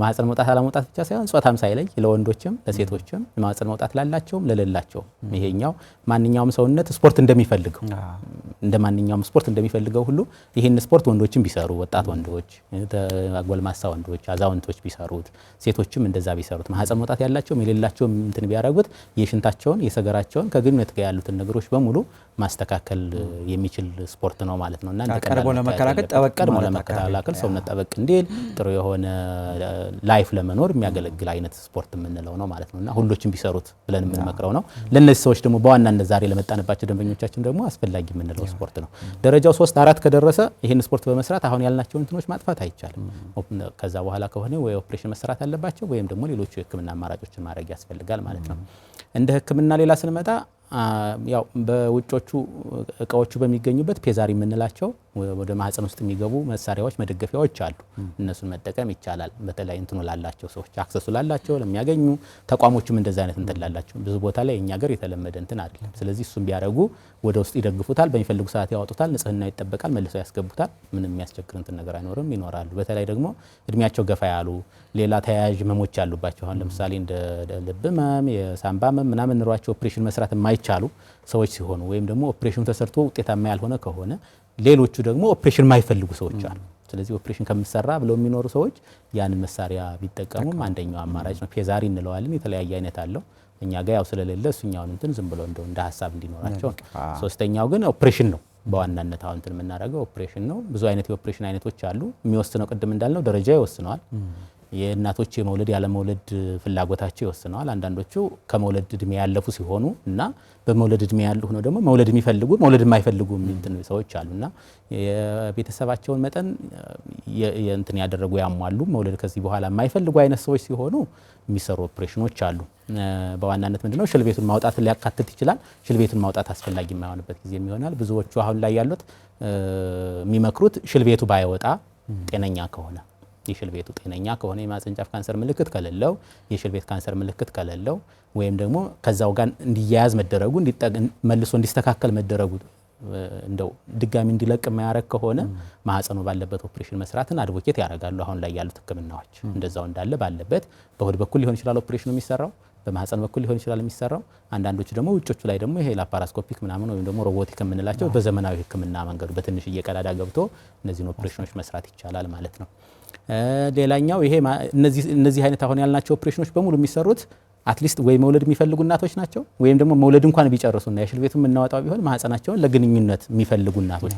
ማህፀን መውጣት አለመውጣት ብቻ ሳይሆን ጾታም ሳይለይ ለወንዶችም ለሴቶችም ማህፀን መውጣት ላላቸውም ለሌላቸውም ይሄኛው ማንኛውም ሰውነት ስፖርት እንደሚፈልገው እንደማንኛውም ስፖርት እንደሚፈልገው ሁሉ ይሄን ስፖርት ወንዶችም ቢሰሩ ወጣት ወንዶች አጎልማሳ ወንዶች አዛውንቶች ቢሰሩት ሴቶችም እንደዛ ቢሰሩት ማህፀን መውጣት ያላቸውም የሌላቸውም እንትን ቢያረጉት የሽንታቸውን የሰገራቸውን ከግንኙነት ጋር ያሉትን ነገሮች በሙሉ ማስተካከል የሚችል ስፖርት ነው ማለት ነውና ቀርቦ ለመከላከል ጠበቅ ለመከላከል ሰውነት ጠበቅ እንዲል ጥሩ የሆነ ላይፍ ለመኖር የሚያገለግል አይነት ስፖርት የምንለው ነው ማለት ነውና ሁሎችም ቢሰሩት ብለን የምንመክረው ነው ለነዚህ ሰዎች ደግሞ በዋናነት ዛሬ ለመጣንባቸው ደንበኞቻችን ደግሞ አስፈላጊ የምንለው ስፖርት ነው ደረጃው 3-4 ከደረሰ ይሄን ስፖርት በመስራት አሁን ያልናቸው እንትኖች ማጥፋት አይቻልም ከዛ በኋላ ከሆነ ወይ ኦፕሬሽን መስራት አለባቸው ወይም ደግሞ ሌሎች የህክምና አማራጮችን ማድረግ ያስፈልጋል ማለት ነው እንደ ህክምና ሌላ ስንመጣ ያው በውጮቹ እቃዎቹ በሚገኙበት ፔዛሪ የምንላቸው ወደ ማህፀን ውስጥ የሚገቡ መሳሪያዎች መደገፊያዎች አሉ እነሱን መጠቀም ይቻላል በተለይ እንትኑ ላላቸው ሰዎች አክሰሱ ላላቸው ለሚያገኙ ተቋሞችም እንደዛ አይነት እንትን ላላቸው ብዙ ቦታ ላይ እኛ ሀገር የተለመደ እንትን አይደለም ስለዚህ እሱን ቢያረጉ ወደ ውስጥ ይደግፉታል በሚፈልጉ ሰዓት ያወጡታል ንጽህና ይጠበቃል መልሰው ያስገቡታል ምንም የሚያስቸግር እንትን ነገር አይኖርም ይኖራሉ በተለይ ደግሞ እድሜያቸው ገፋ ያሉ ሌላ ተያያዥ ህመሞች ያሉባቸው አሁን ለምሳሌ እንደ ልብ ህመም የሳምባ ህመም ምናምን ኑሯቸው ኦፕሬሽን መስራት የማይቻሉ ሰዎች ሲሆኑ ወይም ደግሞ ኦፕሬሽን ተሰርቶ ውጤታማ ያልሆነ ከሆነ ሌሎቹ ደግሞ ኦፕሬሽን የማይፈልጉ ሰዎች አሉ ስለዚህ ኦፕሬሽን ከምሰራ ብለው የሚኖሩ ሰዎች ያንን መሳሪያ ቢጠቀሙም አንደኛው አማራጭ ነው ፔዛሪ እንለዋለን የተለያየ አይነት አለው እኛ ጋር ያው ስለሌለ እሱኛውን እንትን ዝም ብሎ እንደ ሐሳብ እንዲኖራቸው ሶስተኛው ግን ኦፕሬሽን ነው በዋናነት አሁን እንትን የምናደርገው ኦፕሬሽን ነው ብዙ አይነት የኦፕሬሽን አይነቶች አሉ የሚወስነው ቅድም እንዳልነው ደረጃ ይወስነዋል የእናቶች የመውለድ ያለ መውለድ ፍላጎታቸው ይወስነዋል አንዳንዶቹ ከመውለድ እድሜ ያለፉ ሲሆኑ እና በመውለድ እድሜ ያሉ ሆነው ደግሞ መውለድ የሚፈልጉ መውለድ የማይፈልጉ እንትን ሰዎች አሉና የቤተሰባቸውን መጠን እንትን ያደረጉ ያሟሉ መውለድ ከዚህ በኋላ የማይፈልጉ አይነት ሰዎች ሲሆኑ የሚሰሩ ኦፕሬሽኖች አሉ በዋናነት ምንድነው ሽልቤቱን ማውጣት ሊያካትት ይችላል ሽልቤቱን ማውጣት አስፈላጊ የማይሆንበት ጊዜ ይሆናል ብዙዎቹ አሁን ላይ ያሉት የሚመክሩት ሽልቤቱ ባይወጣ ጤነኛ ከሆነ የሽልቤቱ ጤነኛ ከሆነ የማህፀን ጫፍ ካንሰር ምልክት ከሌለው የሽልቤት ካንሰር ምልክት ከሌለው ወይም ደግሞ ከዛው ጋር እንዲያያዝ መደረጉ መልሶ እንዲስተካከል መደረጉ እንደው ድጋሚ እንዲለቅ የማያረግ ከሆነ ማህፀኑ ባለበት ኦፕሬሽን መስራትን አድቮኬት ያደርጋሉ አሁን ላይ ያሉት ህክምናዎች እንደዛው እንዳለ ባለበት በሆድ በኩል ሊሆን ይችላል ኦፕሬሽኑ የሚሰራው በማህፀን በኩል ሊሆን ይችላል የሚሰራው አንዳንዶቹ ደግሞ ውጮቹ ላይ ደግሞ ይሄ ላፓራስኮፒክ ምናምን ወይም ደግሞ ሮቦቲክ የምንላቸው በዘመናዊ ህክምና መንገዱ በትንሽ እየቀዳዳ ገብቶ እነዚህን ኦፕሬሽኖች መስራት ይቻላል ማለት ነው ሌላኛው ይሄ እነዚህ አይነት አሁን ያልናቸው ኦፕሬሽኖች በሙሉ የሚሰሩት አትሊስት ወይ መውለድ የሚፈልጉ እናቶች ናቸው ወይም ደግሞ መውለድ እንኳን ቢጨርሱና የሽል ቤቱን የምናወጣው ቢሆን ማህፀናቸውን ለግንኙነት የሚፈልጉ እናቶች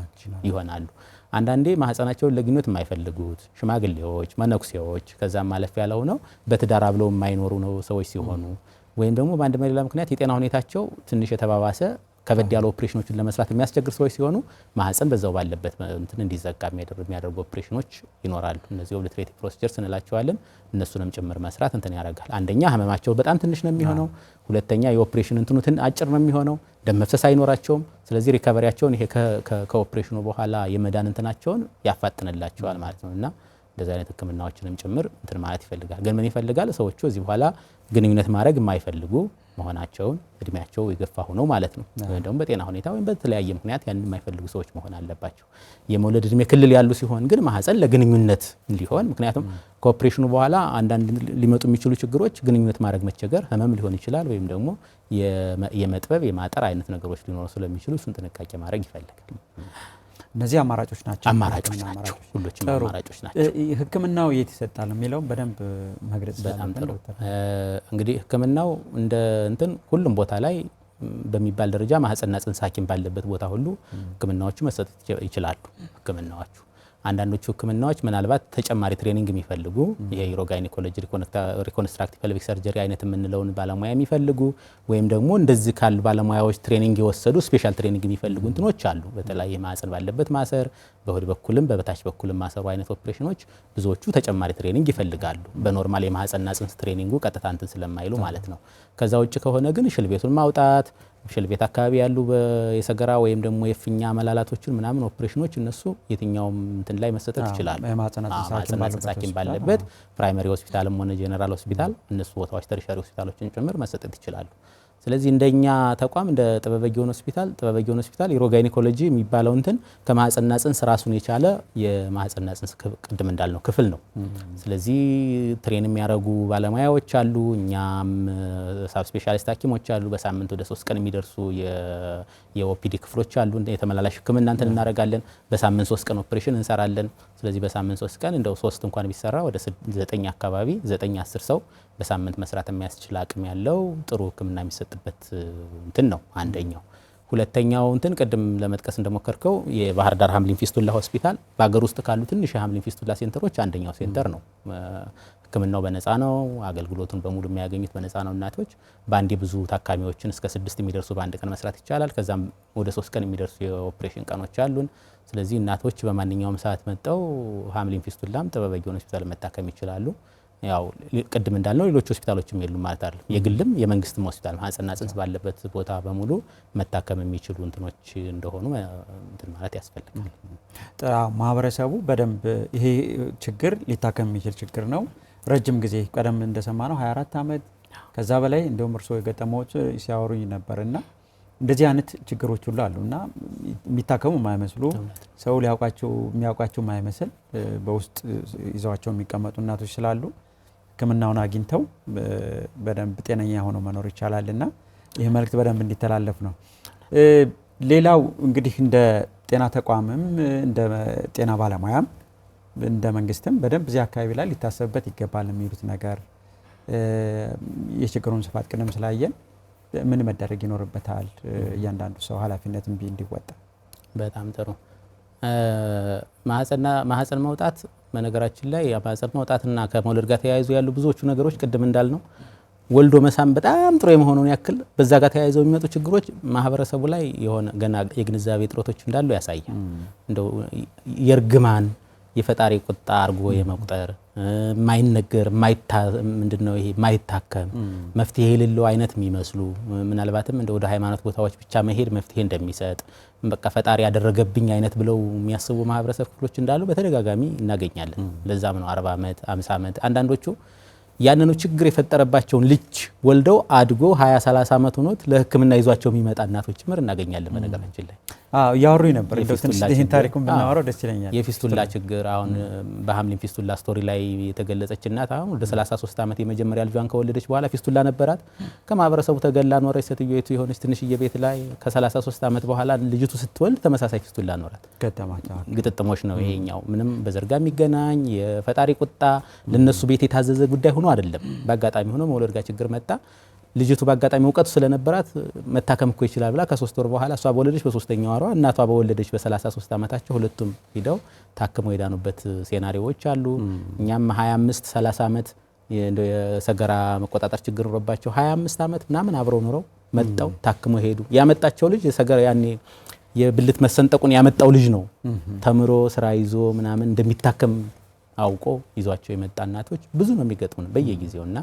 ይሆናሉ። አንዳንዴ ማህፀናቸውን ለግንኙነት የማይፈልጉት ሽማግሌዎች፣ መነኩሴዎች ከዛም ማለፍ ያለው ነው በትዳር አብለው የማይኖሩ ነው ሰዎች ሲሆኑ ወይም ደግሞ በአንድ በሌላ ምክንያት የጤና ሁኔታቸው ትንሽ የተባባሰ ከበድ ያሉ ኦፕሬሽኖችን ለመስራት የሚያስቸግር ሰዎች ሲሆኑ ማህፀን በዛው ባለበት እንትን እንዲዘጋ የሚያደርጉ ኦፕሬሽኖች ይኖራሉ። እነዚህ ኦብሊትሬቲቭ ፕሮሲጀርስ እንላቸዋለን። እነሱንም ጭምር መስራት እንትን ያደርጋል። አንደኛ ህመማቸው በጣም ትንሽ ነው የሚሆነው፣ ሁለተኛ የኦፕሬሽን እንትኑትን አጭር ነው የሚሆነው፣ ደም መፍሰስ አይኖራቸውም። ስለዚህ ሪከቨሪያቸውን ይሄ ከኦፕሬሽኑ በኋላ የመዳን እንትናቸውን ያፋጥንላቸዋል ማለት ነው እና እንደዚህ አይነት ህክምናዎችንም ጭምር እንትን ማለት ይፈልጋል። ግን ምን ይፈልጋል? ሰዎቹ እዚህ በኋላ ግንኙነት ማድረግ የማይፈልጉ መሆናቸውን እድሜያቸው የገፋ ሆነው ማለት ነው ወይም ደግሞ በጤና ሁኔታ ወይም በተለያየ ምክንያት ያን የማይፈልጉ ሰዎች መሆን አለባቸው። የመውለድ እድሜ ክልል ያሉ ሲሆን ግን ማህፀን ለግንኙነት እንዲሆን ምክንያቱም ከኦፕሬሽኑ በኋላ አንዳንድ ሊመጡ የሚችሉ ችግሮች ግንኙነት ማድረግ መቸገር፣ ህመም ሊሆን ይችላል ወይም ደግሞ የመጥበብ የማጠር አይነት ነገሮች ሊኖሩ ስለሚችሉ እሱን ጥንቃቄ ማድረግ ይፈልጋል። እነዚህ አማራጮች ናቸው። ሁሎችም አማራጮች ናቸው። ህክምናው የት ይሰጣል የሚለው በደንብ መግለጽ በጣም ጥሩ። እንግዲህ ህክምናው እንደ እንትን ሁሉም ቦታ ላይ በሚባል ደረጃ ማህፀንና ጽንስ ሐኪም ባለበት ቦታ ሁሉ ህክምናዎቹ መሰጠት ይችላሉ። ህክምናዎቹ አንዳንዶቹ ህክምናዎች ምናልባት ተጨማሪ ትሬኒንግ የሚፈልጉ ይሄ ዩሮጋይኒኮሎጂ ሪኮንስትራክቲቭ ፔልቪክ ሰርጀሪ አይነት የምንለውን ባለሙያ የሚፈልጉ ወይም ደግሞ እንደዚህ ካሉ ባለሙያዎች ትሬኒንግ የወሰዱ ስፔሻል ትሬኒንግ የሚፈልጉ እንትኖች አሉ። በተለይ ማህፀን ባለበት ማሰር፣ በሆድ በኩልም በበታች በኩልም ማሰሩ አይነት ኦፕሬሽኖች ብዙዎቹ ተጨማሪ ትሬኒንግ ይፈልጋሉ። በኖርማል የማህፀንና ጽንስ ትሬኒንጉ ቀጥታ እንትን ስለማይሉ ማለት ነው። ከዛ ውጭ ከሆነ ግን ሽል ቤቱን ማውጣት ሽል ቤት አካባቢ ያሉ የሰገራ ወይም ደግሞ የፊኛ መላላቶችን ምናምን ኦፕሬሽኖች እነሱ የትኛውም እንትን ላይ መሰጠት ይችላሉ። ማህፀንና ጽንስ ሐኪም ባለበት ፕራይመሪ ሆስፒታልም ሆነ ጄኔራል ሆስፒታል እነሱ ቦታዎች ተርሻሪ ሆስፒታሎችን ጭምር መሰጠት ይችላሉ። ስለዚህ እንደኛ ተቋም እንደ ጥበበጊዮን ሆስፒታል ዩሮጋይኒኮሎጂ የሚባለው እንትን ከማህፀንና ጽንስ ራሱን የቻለ የማህፀንና ጽንስ ቅድም እንዳልነው ክፍል ነው። ስለዚህ ትሬን የሚያደርጉ ባለሙያዎች አሉ። እኛም ሳብ ስፔሻሊስት ሐኪሞች አሉ። በሳምንት ወደ 3 ቀን የሚደርሱ የኦፒዲ ክፍሎች አሉ። የተመላላሽ ህክምና እንትን እናደርጋለን። በሳምንት 3 ቀን ኦፕሬሽን እንሰራለን። ስለዚህ በሳምንት 3 ቀን እንደው 3 እንኳን ቢሰራ ወደ 9 አካባቢ 9-10 ሰው በሳምንት መስራት የሚያስችል አቅም ያለው ጥሩ ህክምና የሚሰጥበት እንትን ነው አንደኛው። ሁለተኛው እንትን ቅድም ለመጥቀስ እንደሞከርከው የባህር ዳር ሀምሊን ፊስቱላ ሆስፒታል በአገር ውስጥ ካሉ ትንሽ የሀምሊን ፊስቱላ ሴንተሮች አንደኛው ሴንተር ነው። ህክምናው በነፃ ነው። አገልግሎቱን በሙሉ የሚያገኙት በነፃ ነው። እናቶች በአንዴ ብዙ ታካሚዎችን እስከ 6 የሚደርሱ በአንድ ቀን መስራት ይቻላል። ከዛም ወደ 3 ቀን የሚደርሱ የኦፕሬሽን ቀኖች አሉን። ስለዚህ እናቶች በማንኛውም ሰዓት መጥተው ሀምሊን ፊስቱላም ጥበበጊዮን ሆስፒታል መታከም ይችላሉ። ያው ቅድም እንዳልነው ሌሎች ሆስፒታሎችም የሉም ማለት አይደለም። የግልም የመንግስትም ሆስፒታል ማህፀንና ጽንስ ባለበት ቦታ በሙሉ መታከም የሚችሉ እንትኖች እንደሆኑ እንትን ማለት ያስፈልጋል። ማህበረሰቡ በደንብ ይሄ ችግር ሊታከም የሚችል ችግር ነው። ረጅም ጊዜ ቀደም እንደሰማነው 24 ዓመት ከዛ በላይ እንደውም እርስዎ የገጠመዎት ሲያወሩኝ ነበርና እንደዚህ አይነት ችግሮች ሁሉ አሉና የሚታከሙ የማይመስሉ ሰው የሚያውቃቸው የማይመስል በውስጥ ይዘዋቸው የሚቀመጡ እናቶች ስላሉ ህክምናውን አግኝተው በደንብ ጤነኛ ሆነው መኖር ይቻላልና ይህ መልእክት በደንብ እንዲተላለፍ ነው። ሌላው እንግዲህ እንደ ጤና ተቋምም እንደ ጤና ባለሙያም እንደ መንግስትም በደንብ እዚህ አካባቢ ላይ ሊታሰብበት ይገባል የሚሉት ነገር የችግሩን ስፋት ቅድም ስላየን ምን መደረግ ይኖርበታል? እያንዳንዱ ሰው ኃላፊነትን እንዲወጣ። በጣም ጥሩ። ማህፀን መውጣት በነገራችን ላይ ማህፀን መውጣትና ከመውለድ ጋር ተያይዞ ያሉ ብዙዎቹ ነገሮች ቅድም እንዳልነው ወልዶ መሳም በጣም ጥሩ የመሆኑን ያክል በዛ ጋር ተያይዘው የሚመጡ ችግሮች ማህበረሰቡ ላይ የሆነ ገና የግንዛቤ እጥረቶች እንዳሉ ያሳያል። እንደው የርግማን የፈጣሪ ቁጣ አርጎ የመቁጠር ማይነገር ምንድነው ይሄ ማይታከም መፍትሄ የሌለው አይነት የሚመስሉ ምናልባትም እንደ ወደ ሃይማኖት ቦታዎች ብቻ መሄድ መፍትሄ እንደሚሰጥ በቃ ፈጣሪ ያደረገብኝ አይነት ብለው የሚያስቡ ማህበረሰብ ክፍሎች እንዳሉ በተደጋጋሚ እናገኛለን። ለዛም ነው 40 ዓመት 50 ዓመት አንዳንዶቹ ያንኑ ችግር የፈጠረባቸውን ልጅ ወልደው አድጎ 20-30 ዓመት ሆኖት ለህክምና ይዟቸው የሚመጣ እናቶች ጭምር እናገኛለን። በነገራችን ላይ ያወሩኝ ነበር እንደው ትንሽ ይሄን ታሪኩን ብናወራው ደስ ይለኛል የፊስቱላ ችግር አሁን በሐምሊን ፊስቱላ ስቶሪ ላይ የተገለጸች እናት አሁን ወደ 33 ዓመት የመጀመሪያ ልጇን ከወለደች በኋላ ፊስቱላ ነበራት ከማህበረሰቡ ተገላ ኖረች ሴትዮይቱ የሆነች ትንሽዬ ቤት ላይ ከ33 ዓመት በኋላ ልጅቱ ስትወልድ ተመሳሳይ ፊስቱላ ኖራት ከተማቸው ግጥጥሞች ነው ይሄኛው ምንም በዘርጋ የሚገናኝ የፈጣሪ ቁጣ ለነሱ ቤት የታዘዘ ጉዳይ ሆኖ አይደለም በአጋጣሚ ሆኖ መውለድ ጋር ችግር መጣ ልጅቱ በአጋጣሚ እውቀቱ ስለነበራት መታከም እኮ ይችላል ብላ ከ3 ወር በኋላ እሷ በወለደች በ3ኛው ወሯ እናቷ በወለደች በ33 ዓመታቸው ሁለቱም ሄደው ታከመው የዳኑበት ሴናሪዮዎች አሉ እኛም 25 30 ዓመት የሰገራ መቆጣጠር ችግር ኖርባቸው 25 ዓመት ምናምን አብረው ኖረው መጣው ታከመው ሄዱ ያመጣቸው ልጅ የሰገራ ያኔ የብልት መሰንጠቁን ያመጣው ልጅ ነው ተምሮ ስራ ይዞ ምናምን እንደሚታከም አውቆ ይዟቸው የመጣ እናቶች ብዙ ነው የሚገጥሙን በየጊዜውና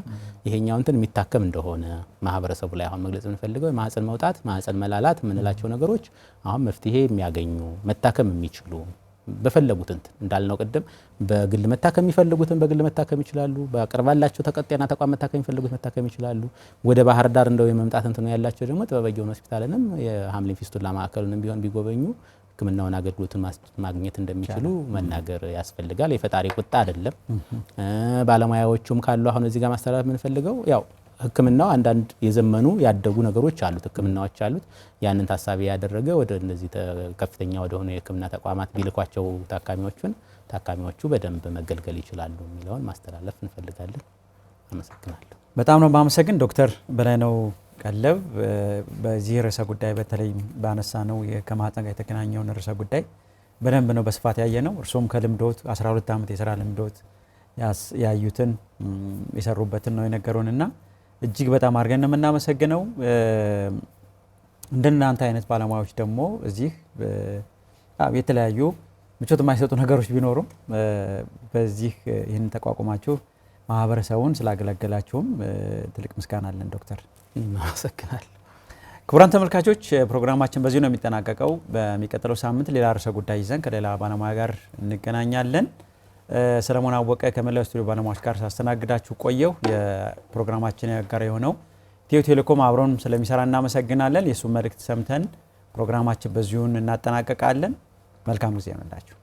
ይሄኛው እንትን የሚታከም እንደሆነ ማህበረሰቡ ላይ አሁን መግለጽ እንፈልገው ማህፀን መውጣት ማህፀን መላላት ምንላቸው ነገሮች አሁን መፍትሄ የሚያገኙ መታከም የሚችሉ በፈለጉት እንትን እንዳልነው ቀደም በግል መታከም የሚፈልጉትን በግል መታከም ይችላሉ በአቅርባላቸው ተቀጣይና ተቋም መታከም የሚፈልጉት መታከም ይችላሉ ወደ ባህር ዳር እንደው የመምጣት እንትን ነው ያላቸው ደግሞ ጥበበጊዮን ሆስፒታልንም የሐምሊን ፊስቱላ ማዕከሉንም ቢሆን ቢጎበኙ ህክምናውን አገልግሎቱን ማግኘት እንደሚችሉ መናገር ያስፈልጋል የፈጣሪ ቁጣ አይደለም ባለሙያዎቹም ካሉ አሁን እዚህ ጋር ማስተላለፍ ምን ፈልገው ያው ህክምናው አንዳንድ የዘመኑ ያደጉ ነገሮች አሉት ህክምናዎች አሉት ያንን ታሳቢ ያደረገ ወደ እነዚህ ከፍተኛ ወደ ሆነ የህክምና ተቋማት ቢልኳቸው ታካሚዎቹ በደንብ መገልገል ይችላሉ የሚለውን ማስተላለፍ እንፈልጋለን አመሰግናለሁ በጣም ነው ማመሰግን ዶክተር በላይነው ቀለብ በዚህ ርዕሰ ጉዳይ በተለይ ባነሳ ነው ከማህፀን ጋር የተገናኘው ርዕሰ ጉዳይ በደንብ ነው በስፋት ያየነው እርሶም ከልምዶት 12 ዓመት የሥራ ልምዶት ያዩትን የሰሩበትን ነው የነገሩንና እጅግ በጣም አድርገን ነው የምናመሰግነው እንደናንተ አይነት ባለሙያዎች ደግሞ እዚህ የተለያዩ ምቾት የማይሰጡ ነገሮች ቢኖሩም በዚህ ይህን ተቋቁማችሁ ማህበረሰቡን ስላገለገላችሁም ትልቅ ምስጋና አለን ዶክተር እናመሰግናለን ክቡራን ተመልካቾች ፕሮግራማችን በዚህ ነው የሚጠናቀቀው በሚቀጥለው ሳምንት ሌላ ርዕሰ ጉዳይ ይዘን ከሌላ ባለሙያ ጋር እንገናኛለን ሰለሞን አወቀ ከመላው ስቱዲዮ ባለሙያዎች ጋር ሳስተናግዳችሁ ቆየው የፕሮግራማችን ያጋራ የሆነው ኢትዮ ቴሌኮም አብሮን ስለሚሰራ እናመሰግናለን የሱ መልእክት ሰምተን ፕሮግራማችን በዚሁ እናጠናቀቃለን መልካም ጊዜ ይሁንላችሁ